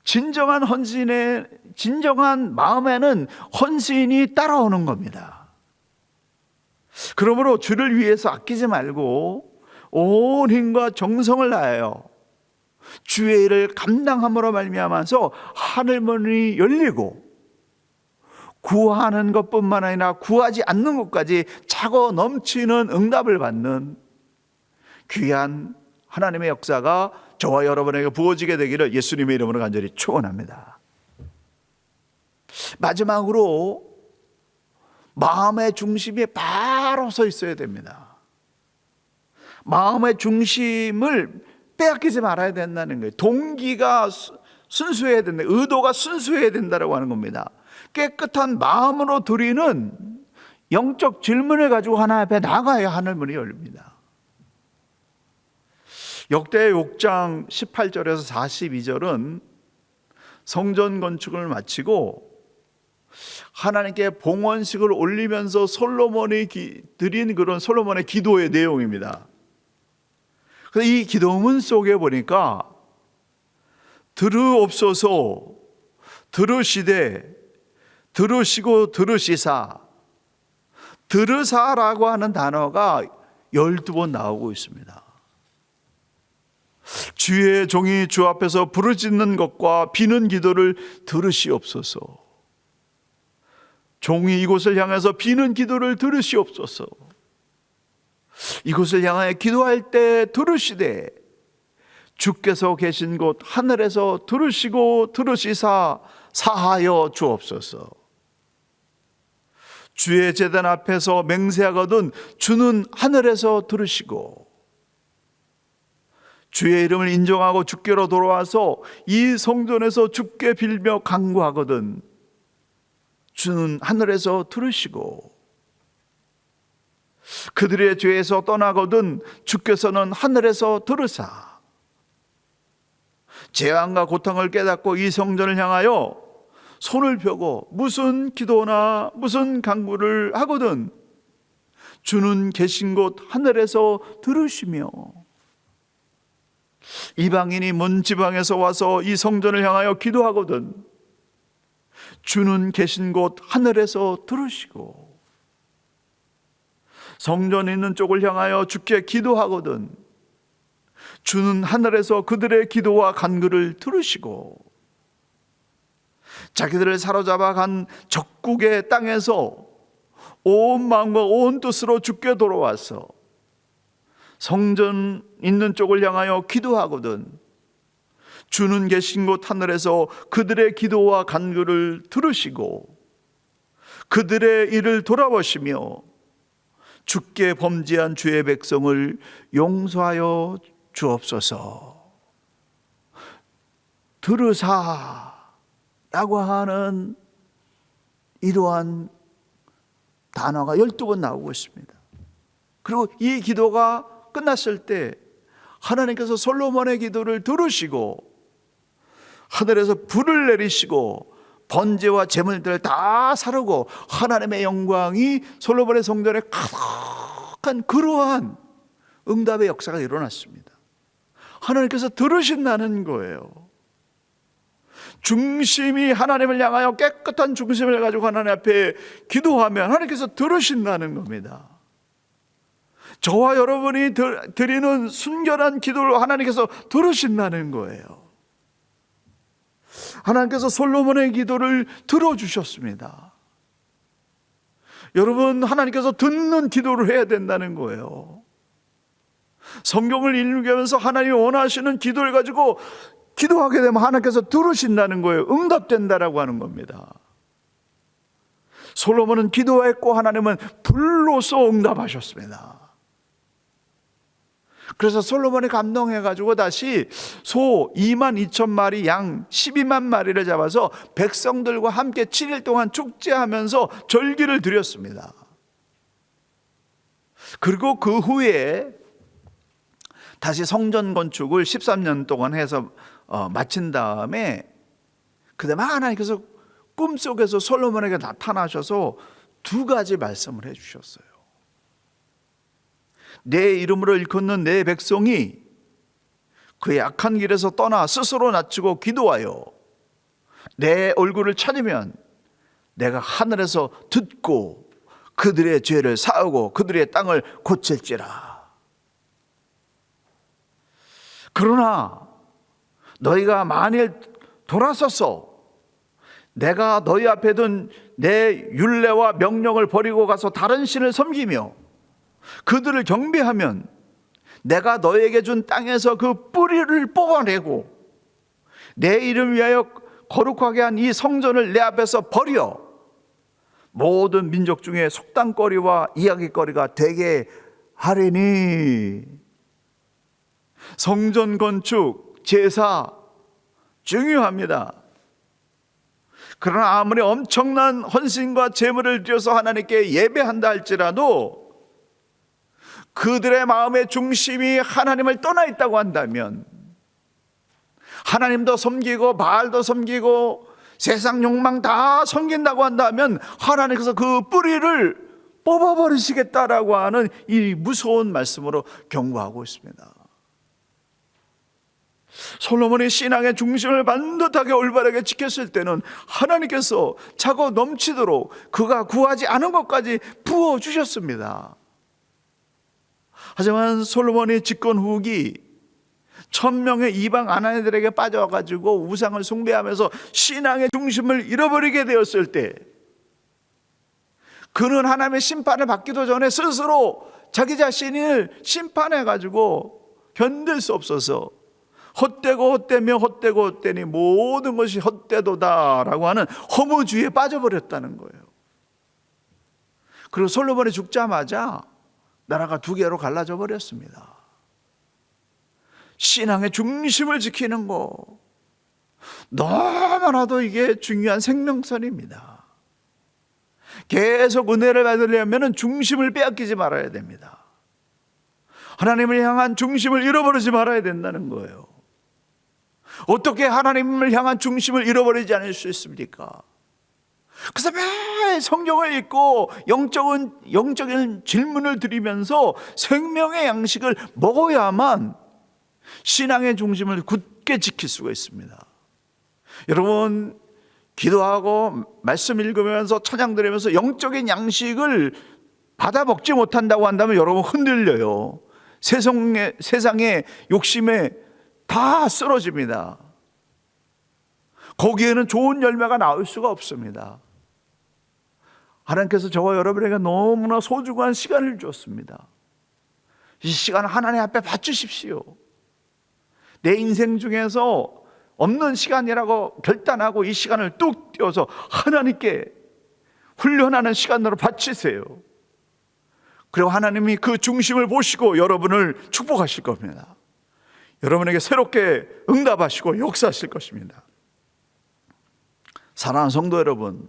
[SPEAKER 1] 진정한 마음에는 헌신이 따라오는 겁니다. 그러므로 주를 위해서 아끼지 말고 온 힘과 정성을 다하여 주의 일을 감당함으로 말미암아서 하늘문이 열리고 구하는 것뿐만 아니라 구하지 않는 것까지 차고 넘치는 응답을 받는 귀한 하나님의 역사가 저와 여러분에게 부어지게 되기를 예수님의 이름으로 간절히 축원합니다. 마지막으로 마음의 중심이 바로 서 있어야 됩니다. 마음의 중심을 빼앗기지 말아야 된다는 거예요. 동기가 순수해야 된다. 의도가 순수해야 된다고 하는 겁니다. 깨끗한 마음으로 드리는 영적 질문을 가지고 하나님 앞에 나가야 하늘문이 열립니다. 역대 6장 18절에서 42절은 성전 건축을 마치고 하나님께 봉헌식을 올리면서 솔로몬이 드린 그런 솔로몬의 기도의 내용입니다. 그래서 이 기도문 속에 보니까 들으옵소서, 들으시되, 들으시고 들으시사, 들으사라고 하는 단어가 12번 나오고 있습니다. 주의 종이 주 앞에서 부르짖는 것과 비는 기도를 들으시옵소서. 종이 이곳을 향해서 비는 기도를 들으시옵소서. 이곳을 향하여 기도할 때 들으시되 주께서 계신 곳 하늘에서 들으시고 들으시사 사하여 주옵소서. 주의 제단 앞에서 맹세하거든 주는 하늘에서 들으시고 주의 이름을 인정하고 주께로 돌아와서 이 성전에서 주께 빌며 간구하거든 주는 하늘에서 들으시고 그들의 죄에서 떠나거든 주께서는 하늘에서 들으사 재앙과 고통을 깨닫고 이 성전을 향하여 손을 펴고 무슨 기도나 무슨 간구를 하거든 주는 계신 곳 하늘에서 들으시며 이방인이 먼 지방에서 와서 이 성전을 향하여 기도하거든 주는 계신 곳 하늘에서 들으시고 성전에 있는 쪽을 향하여 주께 기도하거든 주는 하늘에서 그들의 기도와 간구를 들으시고 자기들을 사로잡아 간 적국의 땅에서 온 마음과 온 뜻으로 주께 돌아와서 성전 있는 쪽을 향하여 기도하거든 주는 계신 곳 하늘에서 그들의 기도와 간구를 들으시고 그들의 일을 돌아보시며 주께 범죄한 주의 백성을 용서하여 주옵소서. 들으사라고 하는 이러한 단어가 12번 나오고 있습니다. 그리고 이 기도가 끝났을 때 하나님께서 솔로몬의 기도를 들으시고 하늘에서 불을 내리시고 번제와 제물들을 다 사르고 하나님의 영광이 솔로몬의 성전에 가득한 그러한 응답의 역사가 일어났습니다. 하나님께서 들으신다는 거예요. 중심이 하나님을 향하여 깨끗한 중심을 가지고 하나님 앞에 기도하면 하나님께서 들으신다는 겁니다. 저와 여러분이 드리는 순결한 기도를 하나님께서 들으신다는 거예요. 하나님께서 솔로몬의 기도를 들어주셨습니다. 여러분, 하나님께서 듣는 기도를 해야 된다는 거예요. 성경을 읽으면서 하나님이 원하시는 기도를 가지고 기도하게 되면 하나님께서 들으신다는 거예요. 응답된다라고 하는 겁니다. 솔로몬은 기도했고 하나님은 불로서 응답하셨습니다. 그래서 솔로몬이 감동해가지고 다시 소 22,000마리, 양 12만 마리를 잡아서 백성들과 함께 7일 동안 축제하면서 절기를 드렸습니다. 그리고 그 후에 다시 성전 건축을 13년 동안 해서 마친 다음에 그다음에 하나님께서 꿈속에서 솔로몬에게 나타나셔서 2가지 말씀을 해주셨어요. 내 이름으로 일컫는 내 백성이 그의 악한 길에서 떠나 스스로 낮추고 기도하여 내 얼굴을 찾으면 내가 하늘에서 듣고 그들의 죄를 사하고 그들의 땅을 고칠지라. 그러나 너희가 만일 돌아서서 내가 너희 앞에 둔 내 율례와 명령을 버리고 가서 다른 신을 섬기며 그들을 경배하면 내가 너에게 준 땅에서 그 뿌리를 뽑아내고 내 이름 위하여 거룩하게 한 이 성전을 내 앞에서 버려 모든 민족 중에 속담거리와 이야기거리가 되게 하리니. 성전 건축, 제사 중요합니다. 그러나 아무리 엄청난 헌신과 제물을 드려서 하나님께 예배한다 할지라도 그들의 마음의 중심이 하나님을 떠나 있다고 한다면, 하나님도 섬기고 바알도 섬기고 세상 욕망 다 섬긴다고 한다면 하나님께서 그 뿌리를 뽑아버리시겠다라고 하는 이 무서운 말씀으로 경고하고 있습니다. 솔로몬이 신앙의 중심을 반듯하게 올바르게 지켰을 때는 하나님께서 차고 넘치도록 그가 구하지 않은 것까지 부어주셨습니다. 하지만 솔로몬이 집권 후기 1000명의 이방 아내들에게 빠져가지고 우상을 숭배하면서 신앙의 중심을 잃어버리게 되었을 때 그는 하나님의 심판을 받기도 전에 스스로 자기 자신을 심판해가지고 견딜 수 없어서 헛되고 헛되며 헛되고 헛되니 모든 것이 헛되도다라고 하는 허무주의에 빠져버렸다는 거예요. 그리고 솔로몬이 죽자마자 나라가 두 개로 갈라져 버렸습니다. 신앙의 중심을 지키는 거 너무나도 이게 중요한 생명선입니다. 계속 은혜를 받으려면 중심을 빼앗기지 말아야 됩니다. 하나님을 향한 중심을 잃어버리지 말아야 된다는 거예요. 어떻게 하나님을 향한 중심을 잃어버리지 않을 수 있습니까? 그래서 매일 성경을 읽고 영적인 질문을 드리면서 생명의 양식을 먹어야만 신앙의 중심을 굳게 지킬 수가 있습니다. 여러분, 기도하고 말씀 읽으면서 찬양 드리면서 영적인 양식을 받아 먹지 못한다고 한다면 여러분 흔들려요. 세상의 욕심에 다 쓰러집니다. 거기에는 좋은 열매가 나올 수가 없습니다. 하나님께서 저와 여러분에게 너무나 소중한 시간을 주었습니다. 이 시간 하나님 앞에 바치십시오. 내 인생 중에서 없는 시간이라고 결단하고 이 시간을 뚝 떼어서 하나님께 훈련하는 시간으로 바치세요. 그리고 하나님이 그 중심을 보시고 여러분을 축복하실 겁니다. 여러분에게 새롭게 응답하시고 역사하실 것입니다. 사랑하는 성도 여러분,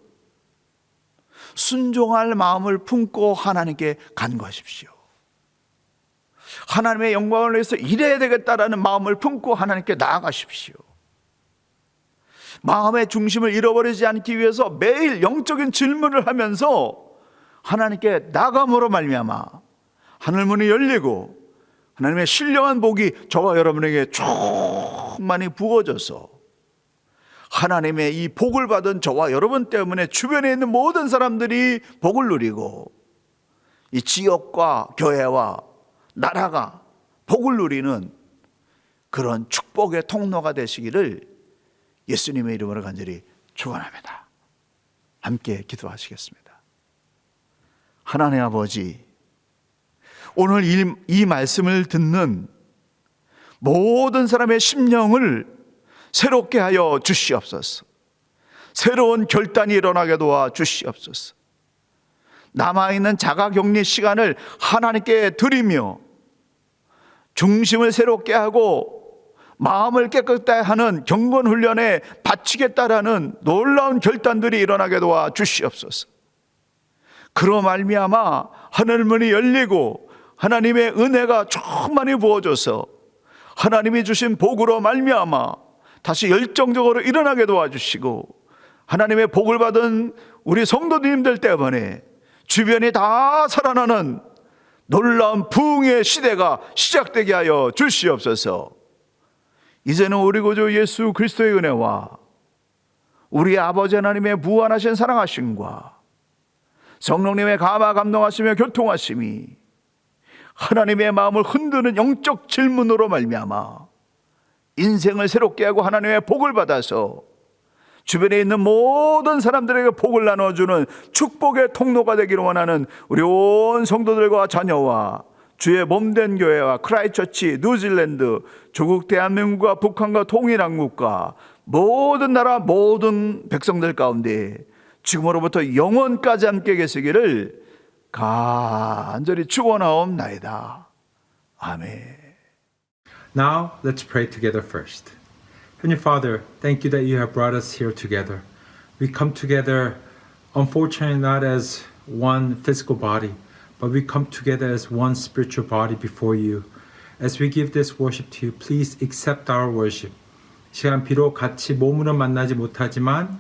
[SPEAKER 1] 순종할 마음을 품고 하나님께 간구하십시오. 하나님의 영광을 위해서 일해야 되겠다라는 마음을 품고 하나님께 나아가십시오. 마음의 중심을 잃어버리지 않기 위해서 매일 영적인 질문을 하면서 하나님께 나감으로 말미암아 하늘문이 열리고 하나님의 신령한 복이 저와 여러분에게 충만히 부어져서 하나님의 이 복을 받은 저와 여러분 때문에 주변에 있는 모든 사람들이 복을 누리고 이 지역과 교회와 나라가 복을 누리는 그런 축복의 통로가 되시기를 예수님의 이름으로 간절히 축원합니다. 함께 기도하시겠습니다. 하나님 아버지, 오늘 이 말씀을 듣는 모든 사람의 심령을 새롭게 하여 주시옵소서. 새로운 결단이 일어나게 도와 주시옵소서. 남아있는 자가격리 시간을 하나님께 드리며 중심을 새롭게 하고 마음을 깨끗하게 하는 경건훈련에 바치겠다라는 놀라운 결단들이 일어나게 도와 주시옵소서. 그로 말미암아 하늘문이 열리고 하나님의 은혜가 충만히 부어져서 하나님이 주신 복으로 말미암아 다시 열정적으로 일어나게 도와주시고 하나님의 복을 받은 우리 성도님들 때문에 주변이 다 살아나는 놀라운 부흥의 시대가 시작되게 하여 주시옵소서. 이제는 우리 구주 예수 그리스도의 은혜와 우리 아버지 하나님의 무한하신 사랑하심과 성령님의 감화 감동하시며 교통하심이 하나님의 마음을 흔드는 영적 질문으로 말미암아 인생을 새롭게 하고 하나님의 복을 받아서 주변에 있는 모든 사람들에게 복을 나눠주는 축복의 통로가 되기를 원하는 우리 온 성도들과 자녀와 주의 몸된 교회와 크라이처치, 뉴질랜드, 조국 대한민국과 북한과 통일한국과 모든 나라 모든 백성들 가운데 지금으로부터 영원까지 함께 계시기를 간절히 축원하옵나이다. 아멘.
[SPEAKER 5] Now, let's pray together first. Heavenly Father, thank you that you have brought us here together. We come together, unfortunately, not as one physical body, but we come together as one spiritual body before you. As we give this worship to you, please accept our worship. 시간 비록 같이 몸으로 만나지 못하지만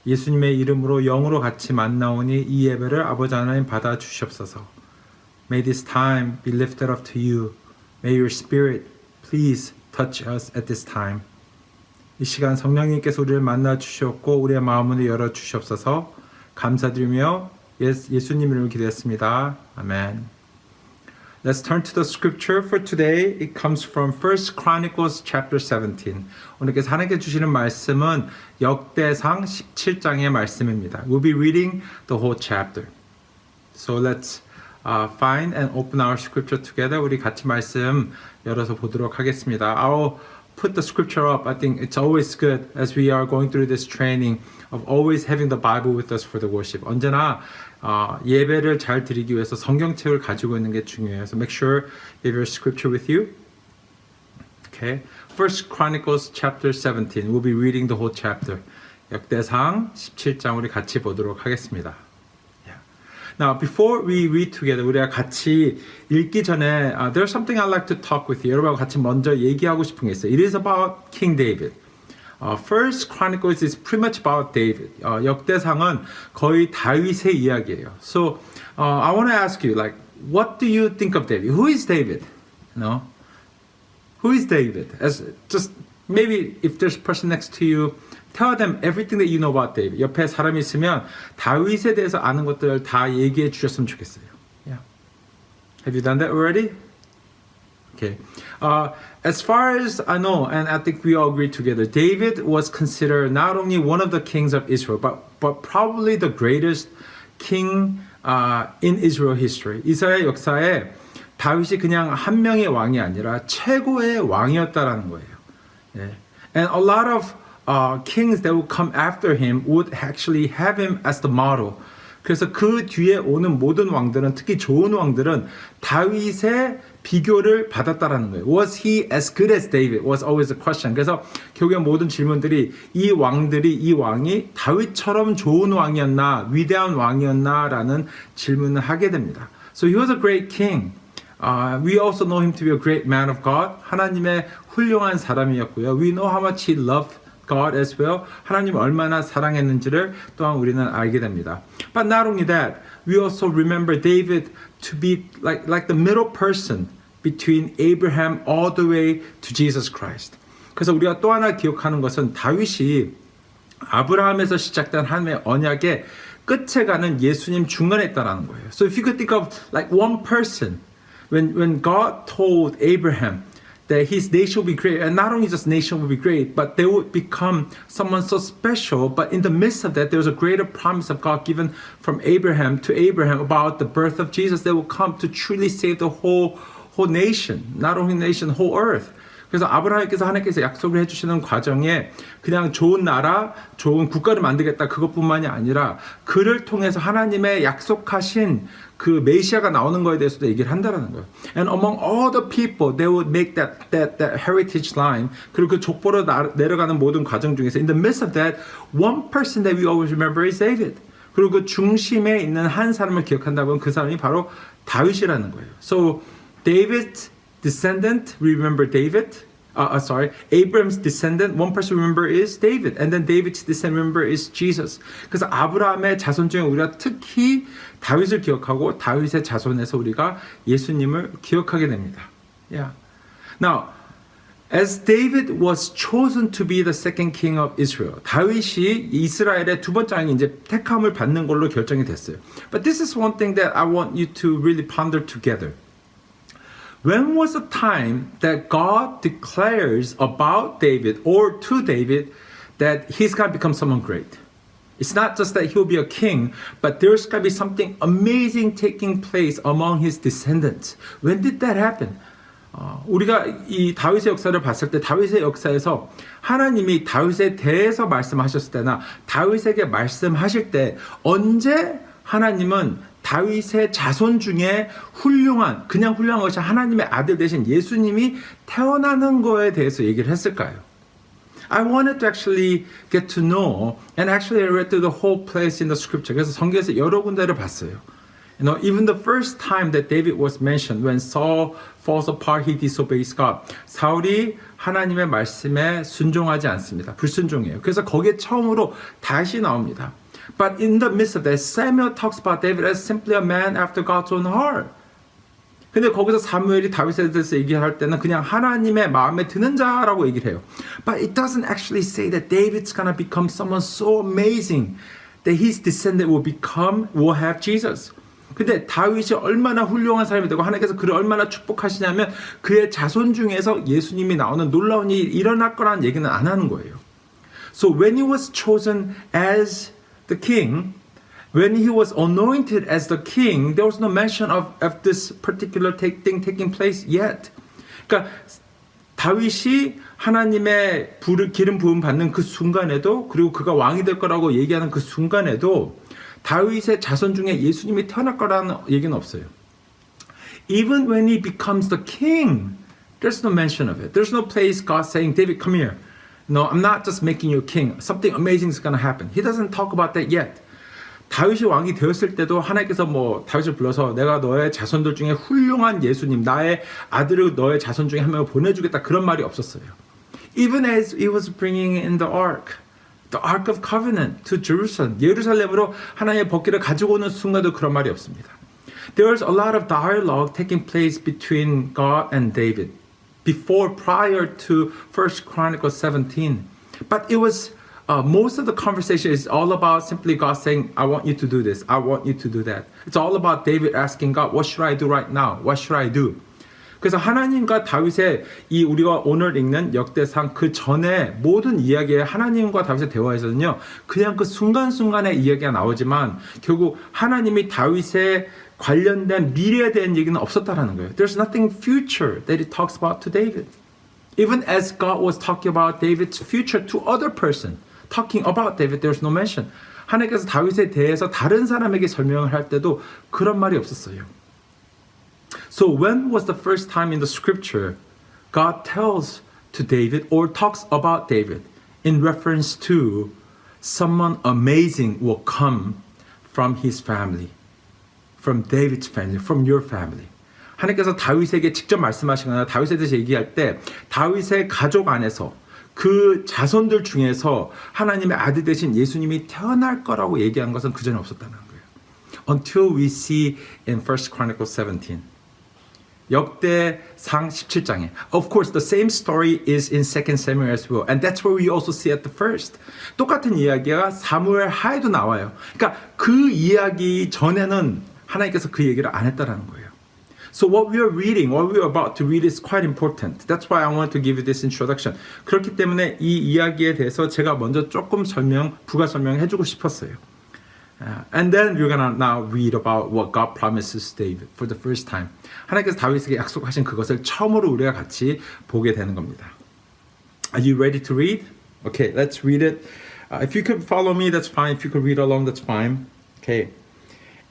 [SPEAKER 5] 예수님의 이름으로 영으로 같이 만나오니 이 예배를 아버지 하나님 받아 주시옵소서. May this time be lifted up to you. May your spirit please touch us at this time. 이 시간 성령님께서 우리를 만나 주셨고 우리의 마음을 열어 주시옵소서. 감사드리며 예수님 이름으로 기도했습니다. 아멘. Let's turn to the scripture for today. It comes from 1 Chronicles chapter 17. 오늘께서 하나님께 주시는 말씀은 역대상 17장의 말씀입니다. We'll be reading the whole chapter. So let's find and open our scripture together. 우리 같이 말씀 열어서 보도록 하겠습니다. I'll put the scripture up. I think it's always good as we are going through this training of always having the Bible with us for the worship. 언제나 예배를 잘 드리기 위해서 성경책을 가지고 있는 게 중요해요. So make sure you have your scripture with you. Okay. First Chronicles chapter 17. We'll be reading the whole chapter. 역대상 17장 우리 같이 보도록 하겠습니다. Now, before we read together, 우리가 같이 읽기 전에 there's something I'd like to talk with you. 여러분과 같이 먼저 얘기하고 싶은 게 있어요. It is about King David. First Chronicles is pretty much about David. 역대상은 거의 다윗의 이야기예요. So, I want to ask you, like, what do you think of David? Who is David? No? Who is David? As just maybe if there's a person next to you, tell them everything that you know about David. 옆에 사람이 있으면 다윗에 대해서 아는 것들을 다 얘기해 주셨으면 좋겠어요. Yeah. Have you done that already? Okay. As far as I know, and I think we all agree together, David was considered not only one of the kings of Israel, but probably the greatest king in Israel history. 이스라엘 역사에 다윗이 그냥 한 명의 왕이 아니라 최고의 왕이었다라는 거예요. Yeah. And a lot of kings that would come after him would actually have him as the model. 그래서 그 뒤에 오는 모든 왕들은, 특히 좋은 왕들은 다윗의 비교를 받았다라는 거예요. Was he as good as David? Was always the question. 그래서 결국에 모든 질문들이 이 왕이 다윗처럼 좋은 왕이었나, 위대한 왕이었나라는 질문을 하게 됩니다. So he was a great king. We also know him to be a great man of God. 하나님의 훌륭한 사람이었고요. We know how much he loved God as well. 하나님을 얼마나 사랑했는지를 또한 우리는 알게 됩니다. But not only that, we also remember David to be like the middle person between Abraham all the way to Jesus Christ. 그래서 우리가 또 하나 기억하는 것은 다윗이 아브라함에서 시작된 하나님의 언약의 끝에 가는 예수님 중간에 있다라는 거예요. So if you could think of like one person, when God told Abraham that his nation will be great, and not only just nation will be great, but they would become someone so special. But in the midst of that, there was a greater promise of God given from Abraham to Abraham about the birth of Jesus that will come to truly save the whole nation, not only nation, whole earth. 그래서 아브라함께서 하나님께서 약속을 해주시는 과정에 그냥 좋은 나라, 좋은 국가를 만들겠다 그것뿐만이 아니라 그를 통해서 하나님의 약속하신 그 메시아가 나오는 거에 대해서도 얘기를 한다라는 거예요. And among all the people, they would make that heritage line. 그리고 그 족보로 내려가는 모든 과정 중에서 in the midst of that, one person that we always remember is David. 그리고 그 중심에 있는 한 사람을 기억한다면 그 사람이 바로 다윗이라는 거예요. So David's descendant, remember David. Abraham's descendant, one person remember is David, and then David's descendant remember is Jesus. 그래서 아브라함의 자손 중에 우리가 특히 다윗을 기억하고 다윗의 자손에서 우리가 예수님을 기억하게 됩니다. Yeah. Now, as David was chosen to be the second king of Israel, 다윗이 이스라엘의 두 번째 왕이 이제 택함을 받는 걸로 결정이 됐어요. But this is one thing that I want you to really ponder together. When was the time that God declares about David or to David that he's going to become someone great? It's not just that he'll be a king, but there's going to be something amazing taking place among his descendants. When did that happen? 우리가 이 다윗의 역사를 봤을 때 다윗의 역사에서 하나님이 다윗에 대해서 말씀하셨을 때나 다윗에게 말씀하실 때 언제 하나님은 다윗의 자손 중에 그냥 훌륭한 것이 하나님의 아들 대신 예수님이 태어나는 거에 대해서 얘기를 했을까요? I wanted to actually get to know, and actually I read through the whole place in the scripture. 그래서 성경에서 여러 군데를 봤어요. You know, even the first time that David was mentioned, when Saul falls apart, he disobeys God. 사울이 하나님의 말씀에 순종하지 않습니다. 불순종해요. 그래서 거기에 처음으로 다시 나옵니다. But in the midst of that, Samuel talks about David as simply a man after God's own heart. 근데 거기서 사무엘이 다윗에 대해서 얘기할 때는 그냥 하나님의 마음에 드는 자라고 얘기를 해요. But it doesn't actually say that David's gonna become someone so amazing that his descendant will have Jesus. 근데 다윗이 얼마나 훌륭한 사람이 되고 하나님께서 그를 얼마나 축복하시냐면 그의 자손 중에서 예수님이 나오는 놀라운 일이 일어날 거라는 얘기는 안 하는 거예요. So when he was chosen as the king, when he was anointed as the king, there was no mention of this particular thing taking place yet. 그러니까 다윗이 하나님의 기름 부음 받는 그 순간에도, 그리고 그가 왕이 될 거라고 얘기하는 그 순간에도 다윗의 자손 중에 예수님이 태어날 거라는 얘기는 없어요. Even when he becomes the king, there's no mention of it. There's no place God saying, David, come here. No, I'm not just making you king. Something amazing is going to happen. He doesn't talk about that yet. 다윗이 왕이 되었을 때도 하나님께서 다윗을 불러서 내가 너의 자손들 중에 훌륭한 예수님, 나의 아들을 너의 자손 중에 한 명을 보내주겠다, 그런 말이 없었어요. Even as he was bringing in the ark of covenant to Jerusalem, 예루살렘으로 하나님의 법궤를 가지고 오는 순간도 그런 말이 없습니다. There was a lot of dialogue taking place between God and David prior to 1 Chronicles 17. But it was most of the conversation is all about simply God saying, I want you to do this, I want you to do that. It's all about David asking God, what should I do right now? What should I do? 그래서 하나님과 다윗의 이 우리가 오늘 읽는 역대상 그 전에 모든 이야기에 하나님과 다윗의 대화에서는요, 그냥 그 순간순간의 이야기가 나오지만 결국 하나님이 다윗의 관련된 미래에 대한 얘기는 없었다라는 거예요. There's nothing future that it talks about to David. Even as God was talking about David's future to other person, talking about David, there's no mention. 하나님께서 다윗에 대해서 다른 사람에게 설명을 할 때도 그런 말이 없었어요. So when was the first time in the scripture God tells to David or talks about David in reference to someone amazing will come from his family, from David's family, from your family? 하나님께서 다윗에게 직접 말씀하시거나 다윗에 대해서 얘기할 때 다윗의 가족 안에서 그 자손들 중에서 하나님의 아들 되신 예수님이 태어날 거라고 얘기한 것은 그전에 없었다는 거예요. Until we see in 1 Chronicles 17. 역대상 17장에. Of course, the same story is in 2 Samuel as well. And that's where we also see at the first. 똑같은 이야기가 사무엘 하에도 나와요. 그러니까 그 이야기 전에는 하나님께서 그 얘기를 안 했다라는 거예요. So what we are reading, what we are about to read is quite important. That's why I want to give you this introduction. 그렇기 때문에 이 이야기에 대해서 제가 먼저 조금 부가 설명해 주고 싶었어요. And then we're gonna now read about what God promises David for the first time. 하나님께서 다윗에게 약속하신 그것을 처음으로 우리가 같이 보게 되는 겁니다. Are you ready to read? Okay, let's read it. If you could follow me, that's fine. If you could read along, that's fine. Okay.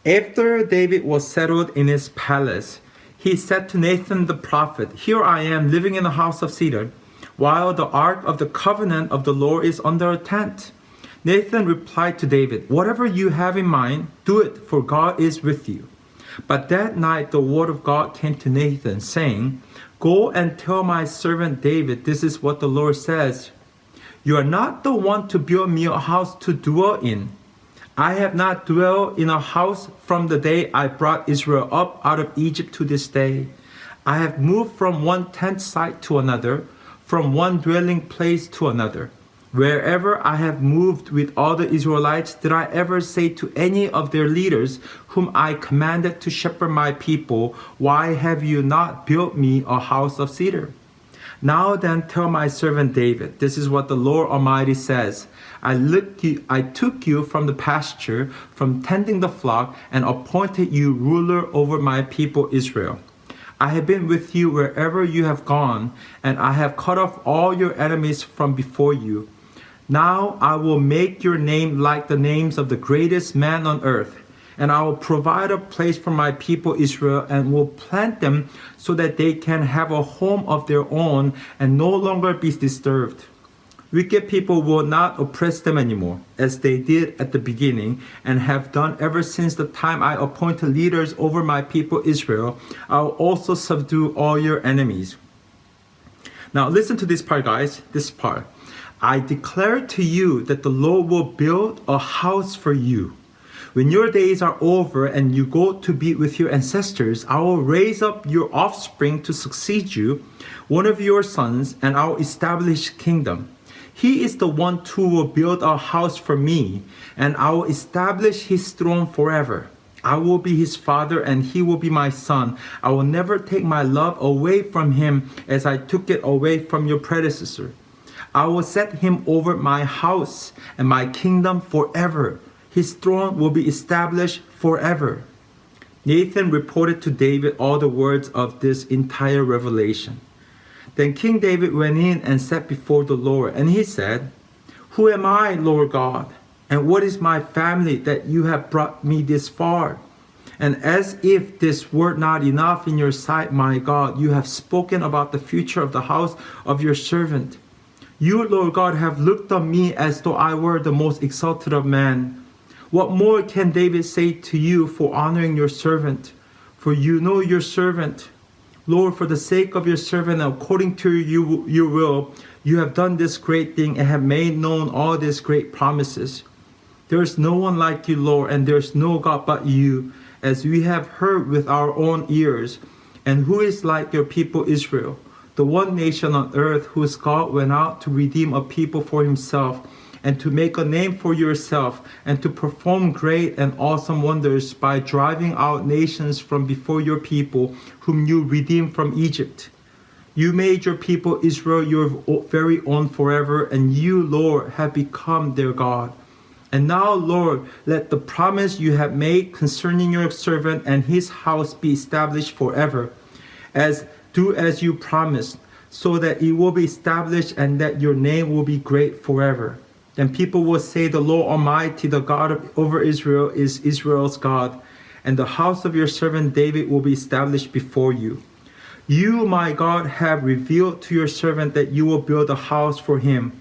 [SPEAKER 5] After David was settled in his palace, he said to Nathan the prophet, "Here I am living in a house of cedar, while the ark of the covenant of the Lord is under a tent." Nathan replied to David, "Whatever you have in mind, do it, for God is with you." But that night the word of God came to Nathan, saying, "Go and tell my servant David, this is what the Lord says. You are not the one to build me a house to dwell in. I have not dwelt in a house from the day I brought Israel up out of Egypt to this day. I have moved from one tent site to another, from one dwelling place to another. Wherever I have moved with all the Israelites, did I ever say to any of their leaders, whom I commanded to shepherd my people, why have you not built me a house of cedar? Now then tell my servant David, this is what the Lord Almighty says. I took you from the pasture, from tending the flock, and appointed you ruler over my people Israel. I have been with you wherever you have gone, and I have cut off all your enemies from before you. Now I will make your name like the names of the greatest man on earth, and I will provide a place for my people Israel and will plant them so that they can have a home of their own and no longer be disturbed. Wicked people will not oppress them anymore, as they did at the beginning and have done ever since the time I appointed leaders over my people Israel. I will also subdue all your enemies. Now listen to this part, guys. This part. I declare to you that the Lord will build a house for you.
[SPEAKER 6] When your days are over and you go to be with your ancestors, I will raise up your offspring to succeed you, one of your sons, and I will establish kingdom. He is the one who will build a house for me, and I will establish his throne forever. I will be his father, and he will be my son. I will never take my love away from him as I took it away from your predecessor. I will set him over my house and my kingdom forever. His throne will be established forever. Nathan reported to David all the words of this entire revelation. Then King David went in and sat before the Lord, and he said, Who am I, Lord God? And what is my family that you have brought me this far? And as if this were not enough in your sight, my God, you have spoken about the future of the house of your servant. You, Lord God, have looked on me as though I were the most exalted of men. What more can David say to you for honoring your servant? For you know your servant. Lord, for the sake of your servant, according to your will, you have done this great thing and have made known all these great promises. There is no one like you, Lord, and there is no God but you, as we have heard with our own ears. And who is like your people Israel, the one nation on earth whose God went out to redeem a people for himself, and to make a name for yourself, and to perform great and awesome wonders by driving out nations from before your people, whom you redeemed from Egypt. You made your people Israel your very own forever, and you, Lord, have become their God. And now, Lord, let the promise you have made concerning your servant and his house be established forever, as you promised, so that it will be established and that your name will be great forever. Then people will say, the Lord Almighty, the God over Israel, is Israel's God, and the house of your servant David will be established before you. You, my God, have revealed to your servant that you will build a house for him.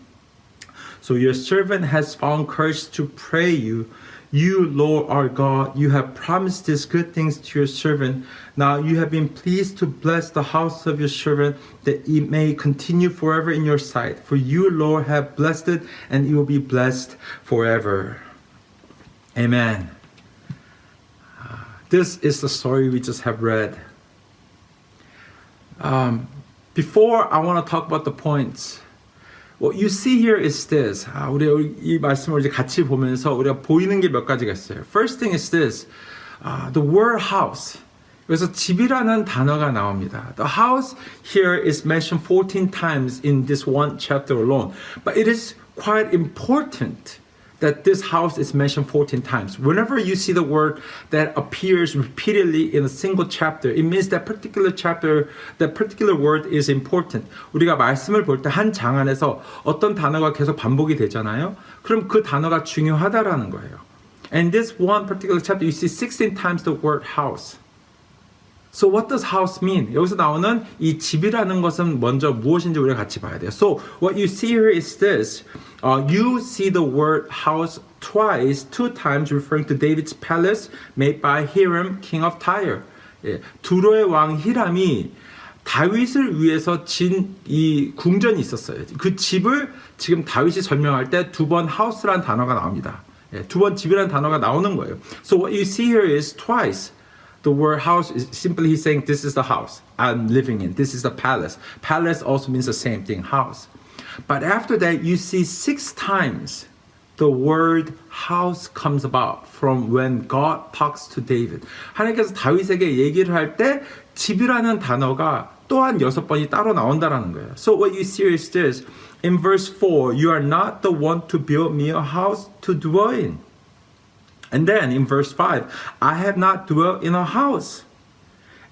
[SPEAKER 6] So your servant has found courage to pray you. You, Lord our God, you have promised these good things to your servant. Now you have been pleased to bless the house of your servant, that it may continue forever in your sight. For you, Lord, have blessed it, and it will be blessed forever. Amen. This is the story we just have read. Before I want to talk about the points, what you see here is this. 우리가 이 말씀을 이제 같이 보면서 우리가 보이는 게 몇 가지가 있어요. First thing is this. The word house. 여기서 집이라는 단어가 나옵니다. The house here is mentioned 14 times in this one chapter alone. But it is quite important that this house is mentioned 14 times. Whenever you see the word that appears repeatedly in a single chapter, it means that particular chapter, that particular word is important. 우리가 말씀을 볼 때 한 장 안에서 어떤 단어가 계속 반복이 되잖아요. 그럼 그 단어가 중요하다라는 거예요. And this one particular chapter, you see 16 times the word house. So what does house mean? 여기서 나오는 이 집이라는 것은 먼저 무엇인지 우리가 같이 봐야 돼요. So what you see here is this. You see the word house twice, 2 times referring to David's palace made by Hiram, king of Tyre. 예, 두로의 왕 히람이 다윗을 위해서 진 이 궁전이 있었어요. 그 집을 지금 다윗이 설명할 때 2번 house라는 단어가 나옵니다. 예, 2번 집이라는 단어가 나오는 거예요. So what you see here is twice. The word house is simply he's saying this is the house I'm living in. This is the palace. Palace also means the same thing, house. But after that, you see 6 times the word house comes about from when God talks to David. 하나님께서 다윗에게 얘기를 할 때 집이라는 단어가 또한 6번이 따로 나온다라는 거예요. So what you see is this. In verse 4, you are not the one to build me a house to dwell in. And then in verse 5, I have not dwelt in a house.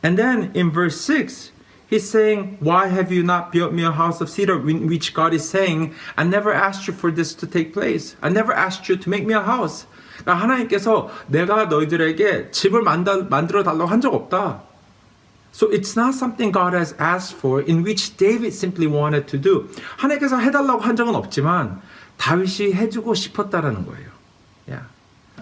[SPEAKER 6] And then in verse 6, he's saying, why have you not built me a house of cedar? In which God is saying, I never asked you for this to take place. I never asked you to make me a house. 그러니까 하나님께서 내가 너희들에게 집을 만들어 달라고 한 적 없다. So it's not something God has asked for, in which David simply wanted to do. 하나님께서 해달라고 한 적은 없지만 다윗이 해주고 싶었다라는 거예요. Yeah.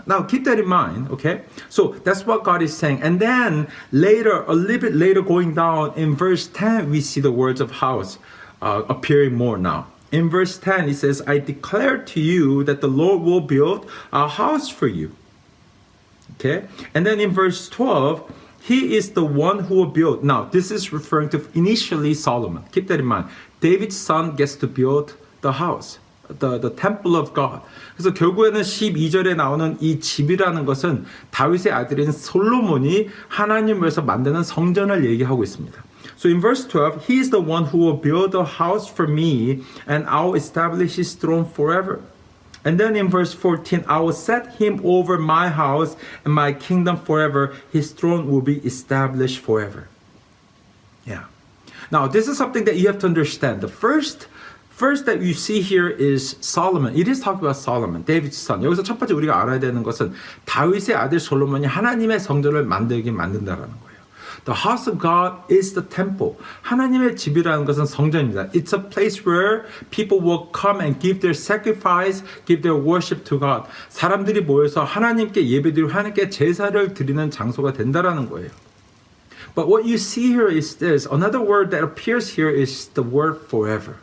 [SPEAKER 6] Now keep that in mind, okay? So that's what God is saying. And then later, a little bit later going down in verse 10, we see the words of house appearing more now. In verse 10, it says, I declare to you that the Lord will build a house for you. Okay? And then in verse 12, he is the one who will build. Now, this is referring to initially Solomon. Keep that in mind. David's son gets to build the house, the temple of God. 그래서 결국에는 12절에 나오는 이 집이라는 것은 다윗의 아들인 솔로몬이 하나님을 위해서 만드는 성전을 얘기하고 있습니다. So in verse 12, he is the one who will build a house for me and I will establish his throne forever. And then in verse 14, I will set him over my house and my kingdom forever. His throne will be established forever. Yeah. Now, this is something that you have to understand. The first that you see here is Solomon. It is talking about Solomon, David's son. 여기서 첫 번째 우리가 알아야 되는 것은 다윗의 아들 솔로몬이 하나님의 성전을 만든다라는 거예요. The house of God is the temple. 하나님의 집이라는 것은 성전입니다. It's a place where people will come and give their sacrifice, give their worship to God. 사람들이 모여서 하나님께 예배드리고 하나님께 제사를 드리는 장소가 된다라는 거예요. But what you see here is this. Another word that appears here is the word forever.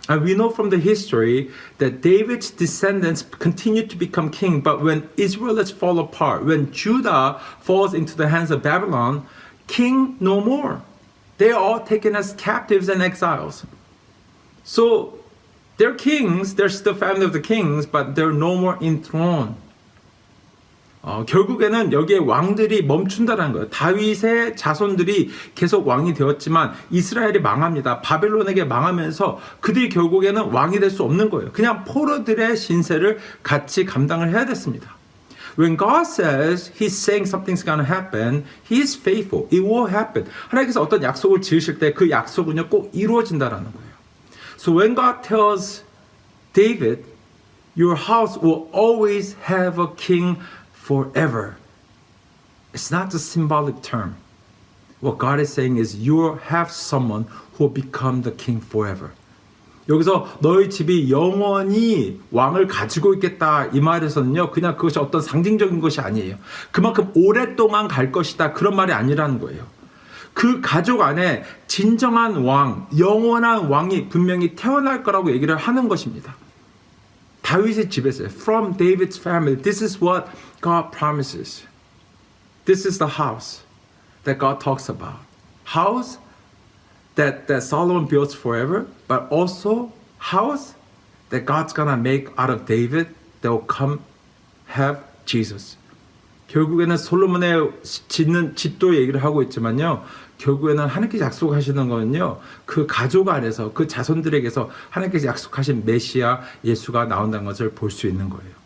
[SPEAKER 6] And we know from the history that David's descendants continued to become king, but when Israelites fall apart, when Judah falls into the hands of Babylon, king no more. They are all taken as captives and exiles. So they're kings, they're still family of the kings, but they're no more enthroned. 결국에는 여기에 왕들이 멈춘다는 거예요. 다윗의 자손들이 계속 왕이 되었지만 이스라엘이 망합니다. 바벨론에게 망하면서 그들이 결국에는 왕이 될 수 없는 거예요. 그냥 포로들의 신세를 같이 감당을 해야 됐습니다. When God says He's saying something's going to happen, He is faithful. It will happen. 하나님께서 어떤 약속을 지으실 때 그 약속은요 꼭 이루어진다라는 거예요. So when God tells David, your house will always have a king forever. It's not a symbolic term. What God is saying is you have someone who will become the king forever. 여기서 너희 집이 영원히 왕을 가지고 있겠다 이 말에서는요 그냥 그것이 어떤 상징적인 것이 아니에요. 그만큼 오랫동안 갈 것이다 그런 말이 아니라는 거예요. 그 가족 안에 진정한 왕, 영원한 왕이 분명히 태어날 거라고 얘기를 하는 것입니다. 다윗의 집에서 from David's family. This is what God promises. This is the house that God talks about. House that Solomon builds forever, but also house that God's gonna make out of David that will come have Jesus. 결국에는 솔로몬의 짓는 집도 얘기를 하고 있지만요. 결국에는 하나님께서 약속하시는 거는요. 그 가족 안에서 그 자손들에게서 하나님께서 약속하신 메시아 예수가 나온다는 것을 볼 수 있는 거예요.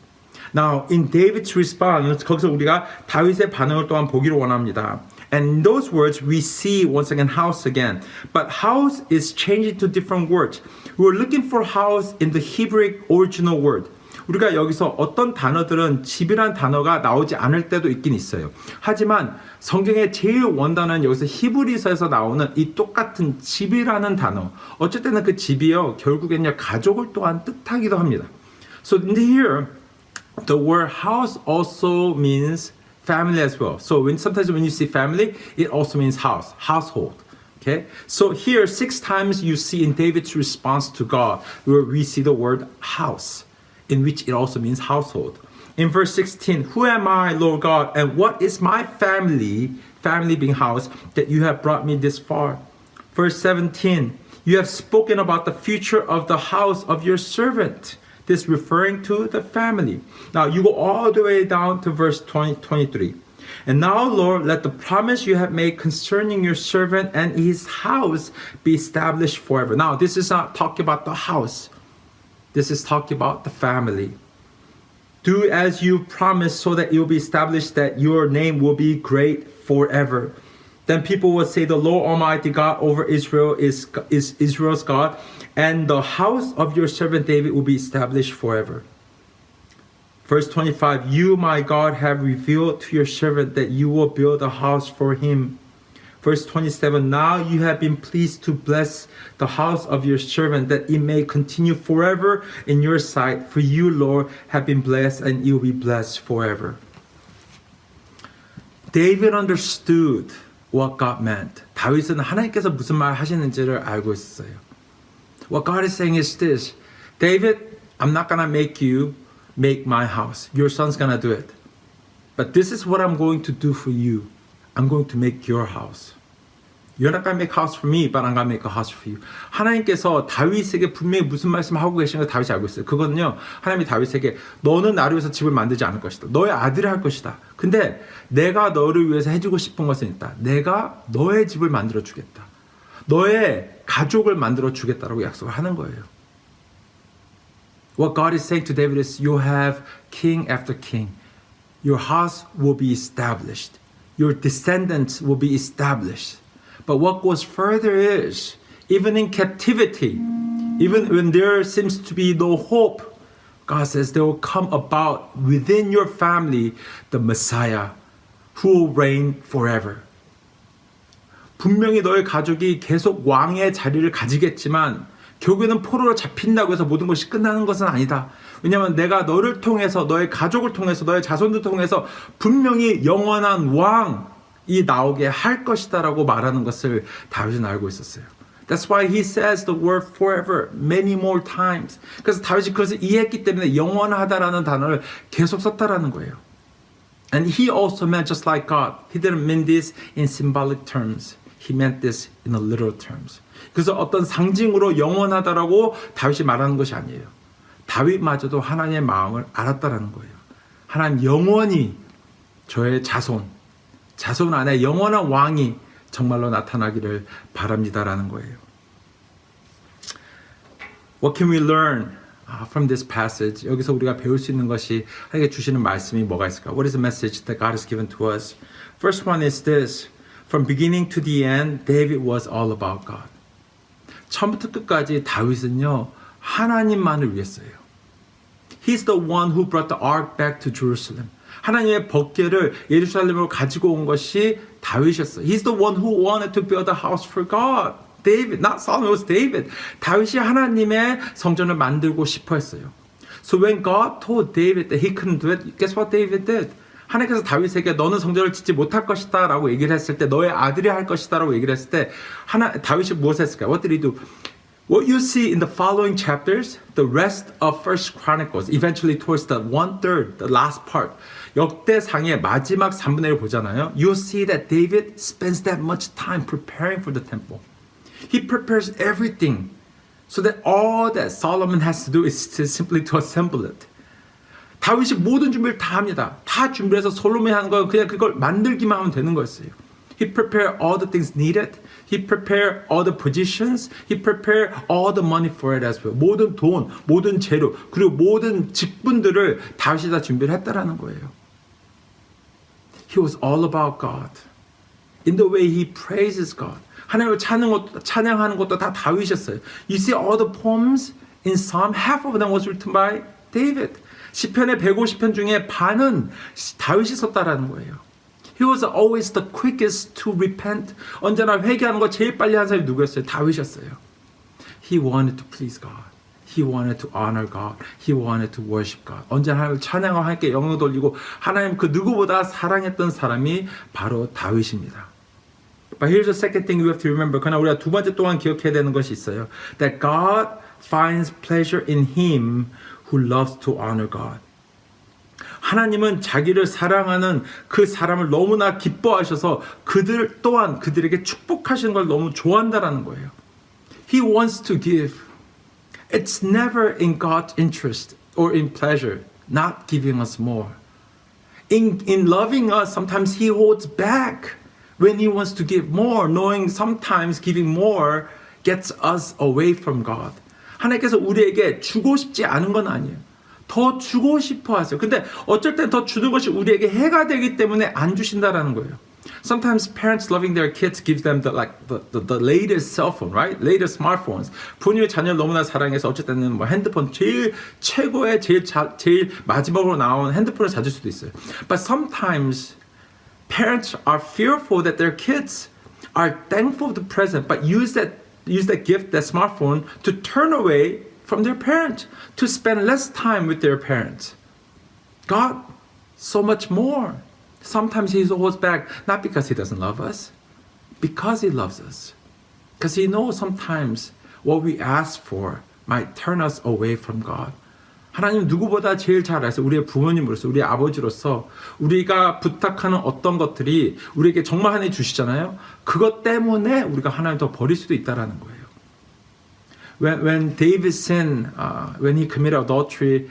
[SPEAKER 6] Now, in David's response, 거기서 우리가 다윗의 반응을 또한 보기를 원합니다. And in those words, we see once again house again. But house is changed to different words. We're looking for house in the Hebrew original word. 우리가 여기서 어떤 단어들은 집이란 단어가 나오지 않을 때도 있긴 있어요. 하지만 성경의 제일 원단은 여기서 히브리서에서 나오는 이 똑같은 집이라는 단어. 어쩔 때는 그 집이요. 결국엔요. 가족을 또한 뜻하기도 합니다. So in here, the word house also means family as well. So sometimes when you see family, it also means house, household. Okay? So here 6 times you see in David's response to God where we see the word house, in which it also means household. In verse 16, who am I, Lord God, and what is my family being house, that you have brought me this far? Verse 17, you have spoken about the future of the house of your servant. This referring to the family. Now you go all the way down to verse 23. And now, Lord, let the promise you have made concerning your servant and his house be established forever. Now, this is not talking about the house. This is talking about the family. Do as you promised so that it will be established that your name will be great forever. Then people will say the Lord Almighty God over Israel is Israel's God, and the house of your servant David will be established forever. Verse 25, you, my God, have revealed to your servant that you will build a house for him. Verse 27, now you have been pleased to bless the house of your servant, that it may continue forever in your sight. For you, Lord, have been blessed, and you will be blessed forever. David understood what God meant. 다윗은 하나님께서 무슨 말 하시는지를 알고 있었어요. What God is saying is this, David, I'm not going to make you make my house. Your son's going to do it. But this is what I'm going to do for you. I'm going to make your house. You're not going to make a house for me, but I'm going to make a house for you. 하나님께서 다윗에게 분명히 무슨 말씀하고 계시는 걸 다윗이 알고 있어요. 그거는요, 하나님이 다윗에게 너는 나를 위해서 집을 만들지 않을 것이다. 너의 아들이 할 것이다. 근데 내가 너를 위해서 해주고 싶은 것은 있다. 내가 너의 집을 만들어 주겠다. 너의 가족을 만들어 주겠다라고 약속을 하는 거예요. What God is saying to David is, you have king after king. Your house will be established. Your descendants will be established. But what goes further is, even in captivity, even when there seems to be no hope, God says there will come about within your family the Messiah who will reign forever. 분명히 너의 가족이 계속 왕의 자리를 가지겠지만 결국에는 포로로 잡힌다고 해서 모든 것이 끝나는 것은 아니다. 왜냐하면 내가 너를 통해서, 너의 가족을 통해서, 너의 자손들 통해서 분명히 영원한 왕이 나오게 할 것이다라고 말하는 것을 다윗은 알고 있었어요. That's why he says the word forever many more times. 그래서 다윗이 그것을 이해했기 때문에 영원하다라는 단어를 계속 썼다라는 거예요. And he also meant just like God. He didn't mean this in symbolic terms. He meant this in a literal terms. 그래서 어떤 상징으로 영원하다라고 다윗이 말하는 것이 아니에요. 다윗마저도 하나님의 마음을 알았다라는 거예요. 하나님 영원히 저의 자손 안에 영원한 왕이 정말로 나타나기를 바랍니다라는 거예요. What can we learn from this passage? 여기서 우리가 배울 수 있는 것이 하나님께 주시는 말씀이 뭐가 있을까? What is the message that God has given to us? First one is this. From beginning to the end, David was all about God. 처음부터 끝까지 다윗은요, 하나님만을 위했어요. He's the one who brought the ark back to Jerusalem. 하나님의 법궤를 예루살렘으로 가지고 온 것이 다윗이었어요. He's the one who wanted to build a house for God. David, not Solomon, it was David. 다윗이 하나님의 성전을 만들고 싶어 했어요. So when God told David that he couldn't do it, guess what David did? 하나님께서 다윗에게 너는 성전을 짓지 못할 것이다 라고 얘기를 했을 때, 너의 아들이 할 것이다 라고 얘기를 했을 때 다윗이 무엇을 했을까요? What did he do? What you see in the following chapters, the rest of First Chronicles, eventually towards the 1/3, the last part, 역대상의 마지막 3분의 1을 보잖아요. You see that David spends that much time preparing for the temple. He prepares everything so that all that Solomon has to do is simply to assemble it. 다윗이 모든 준비를 다 합니다. 다 준비해서 솔로몬이 하는 건 그냥 그걸 만들기만 하면 되는 거였어요. He prepared all the things needed. He prepared all the positions. He prepared all the money for it as well. 모든 돈, 모든 재료, 그리고 모든 직분들을 다윗이 다 준비를 했다라는 거예요. He was all about God. In the way he praises God. 하나님을 찬양하는 것도 다 다윗이었어요. You see all the poems in Psalm, half of them was written by David. 시편의 150편 중에 반은 다윗이 썼다라는 거예요. He was always the quickest to repent. 언제나 회개하는 거 제일 빨리 한 사람이 누구였어요? 다윗이었어요. He wanted to please God. He wanted to honor God. He wanted to worship God. 언제나 하나님을 찬양하고 하나님께 영광 돌리고 하나님 그 누구보다 사랑했던 사람이 바로 다윗입니다. But here's the second thing we have to remember. 그러나 우리가 두 번째 또한 기억해야 되는 것이 있어요. That God finds pleasure in him who loves to honor God. 하나님은 자기를 사랑하는 그 사람을 너무나 기뻐하셔서 그들 또한 그들에게 축복하시는 걸 너무 좋아한다라는 거예요. He wants to give. It's never in God's interest or in pleasure not giving us more. In loving us, sometimes He holds back when He wants to give more, knowing sometimes giving more gets us away from God. 하나님께서 우리에게 주고 싶지 않은 건 아니에요. 더 주고 싶어 하세요. 근데 어쩔 땐 더 주는 것이 우리에게 해가 되기 때문에 안 주신다라는 거예요. Sometimes parents loving their kids give them the latest cell phone, right? Latest smartphones. 부모님의 자녀를 너무나 사랑해서 어쩔 때는 뭐 핸드폰 제일 최고의 제일 마지막으로 나온 핸드폰을 사줄 수도 있어요. But sometimes parents are fearful that their kids are thankful for the present, but use that gift, that smartphone, to turn away from their parents, to spend less time with their parents. God, so much more. Sometimes He holds back, not because He doesn't love us, because He loves us. Because He knows sometimes what we ask for might turn us away from God. 하나님 누구보다 제일 잘 아세요. 우리의 부모님으로서, 우리의 아버지로서 우리가 부탁하는 어떤 것들이 우리에게 정말 하나님 주시잖아요. 그것 때문에 우리가 하나님 더 버릴 수도 있다라는 거예요. When David sinned, when he committed adultery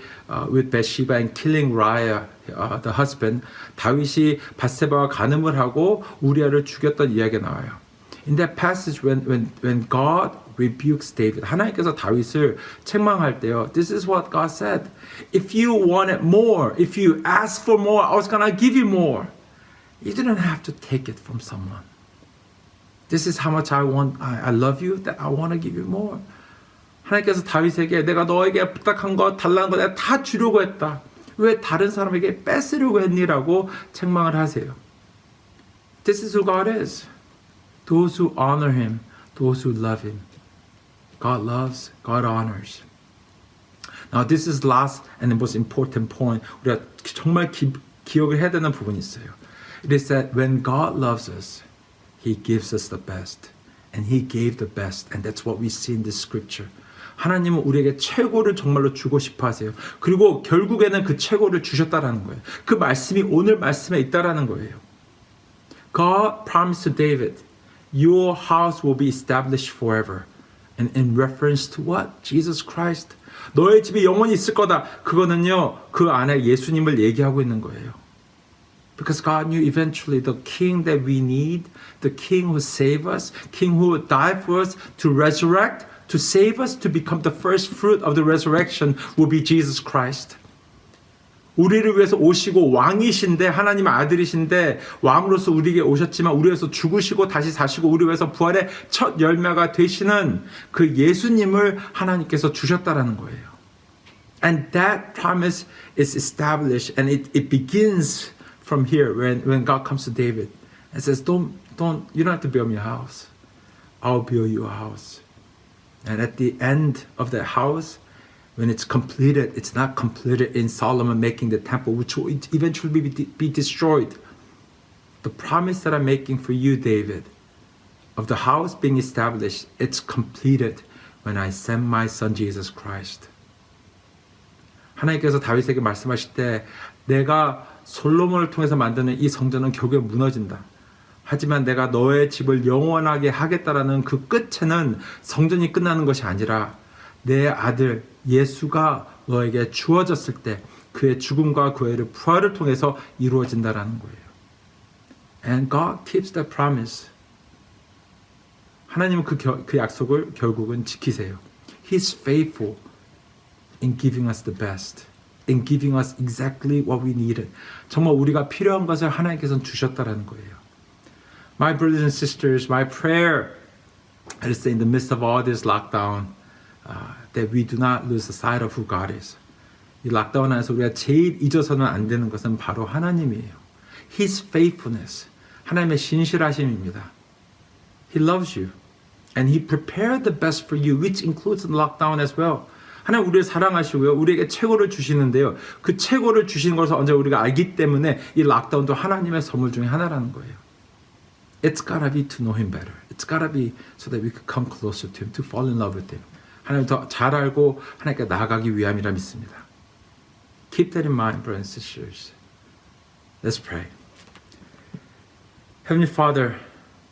[SPEAKER 6] with Bathsheba and killing Uriah, the husband, 다윗이 바세바와 간음을 하고 우리아를 죽였던 이야기가 나와요. In that passage, when God rebukes David, 하나님께서 다윗을 책망할 때요, this is what God said. If you wanted more, if you asked for more, I was gonna give you more. You didn't have to take it from someone. This is how much I love you, that I want to give you more. 하나님께서 다윗에게 내가 너에게 부탁한 것, 달라는 것 내가 다 주려고 했다. 왜 다른 사람에게 뺏으려고 했니라고 책망을 하세요. This is who God is. Those who honor Him, those who love Him. God loves, God honors. Now this is last and the most important point. 우리가 정말 기억을 해야 되는 부분이 있어요. It is that when God loves us, He gives us the best. And He gave the best. And that's what we see in this scripture. 하나님은 우리에게 최고를 정말로 주고 싶어 하세요. 그리고 결국에는 그 최고를 주셨다라는 거예요. 그 말씀이 오늘 말씀에 있다라는 거예요. God promised to David, your house will be established forever. And in reference to what? Jesus Christ. 너의 집이 영원히 있을 거다. 그거는요, 그 안에 예수님을 얘기하고 있는 거예요. Because God knew eventually the king that we need, the king who saved us, king who would die for us, to resurrect, to save us, to become the first fruit of the resurrection will be Jesus Christ. 우리를 위해서 오시고 왕이신데 하나님의 아들이신데 왕으로서 우리에게 오셨지만 우리 위해서 죽으시고 다시 사시고 우리 위해서 부활의 첫 열매가 되시는 그 예수님을 하나님께서 주셨다라는 거예요. And that promise is established and it begins from here when God comes to David and says, you don't have to build me a house. I'll build you a house. And at the end of that house, when it's completed, it's not completed in Solomon making the temple, which will eventually be destroyed. The promise that I'm making for you, David, of the house being established, it's completed when I send my son Jesus Christ. 하나님께서 다윗에게 말씀하실 때 내가 솔로몬을 통해서 만드는 이 성전은 결국에 무너진다. 하지만 내가 너의 집을 영원하게 하겠다라는 그 끝에는 성전이 끝나는 것이 아니라 내 아들 예수가 너에게 주어졌을 때 그의 죽음과 그의 부활을 통해서 이루어진다라는 거예요. And God keeps that promise. 하나님은 그 약속을 결국은 지키세요. He's faithful in giving us the best. In giving us exactly what we needed. 정말 우리가 필요한 것을 하나님께서는 주셨다라는 거예요. My brothers and sisters, my prayer is in the midst of all this lockdown, that we do not lose the sight of who God is. 이 락다운 안에서 우리가 제일 잊어서는 안 되는 것은 바로 하나님이에요. His faithfulness, 하나님의 신실하심입니다. He loves you, and He prepared the best for you, which includes the lockdown as well. 하나님 우리를 사랑하시고요, 우리에게 최고를 주시는데요. 그 최고를 주시는 것을 언제 우리가 알기 때문에 이 락다운도 하나님의 선물 중에 하나라는 거예요. It's gotta be to know Him better. It's gotta be so that we could come closer to Him, to fall in love with Him. 하나님 더 잘 알고 하나님께 나아가기 위함이라 믿습니다. Keep that in mind, brothers and sisters. Let's pray. Heavenly Father,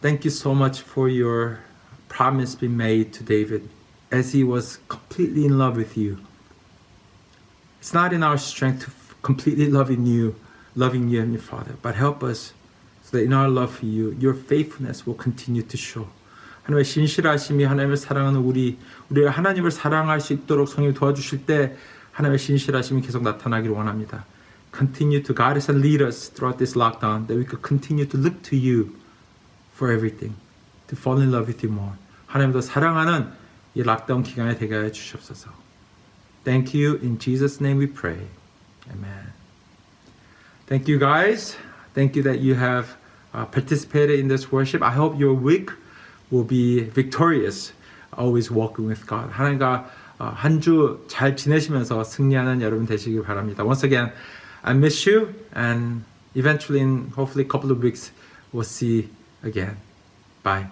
[SPEAKER 6] thank you so much for your promise being made to David as he was completely in love with you. It's not in our strength to completely loving you, Heavenly Father, but help us so that in our love for you, your faithfulness will continue to show. 하나님의 신실하심이 하나님을 사랑하는 우리가 하나님을 사랑할 수 있도록 성령이 도와주실 때 하나님의 신실하심이 계속 나타나기를 원합니다. Continue to guide us and lead us throughout this lockdown, that we could continue to look to you for everything, to fall in love with you more. 하나님 더 사랑하는 이 락다운 기간에 되게 하여 주시옵소서. Thank you. In Jesus' name we pray. Amen. Thank you guys. Thank you that you have participated in this worship. I hope your week will be victorious, always walking with God. 하나님과 한 주 잘 지내시면서 승리하는 여러분 되시길 바랍니다. Once again, I miss you, and eventually in hopefully a couple of weeks we'll see again. Bye.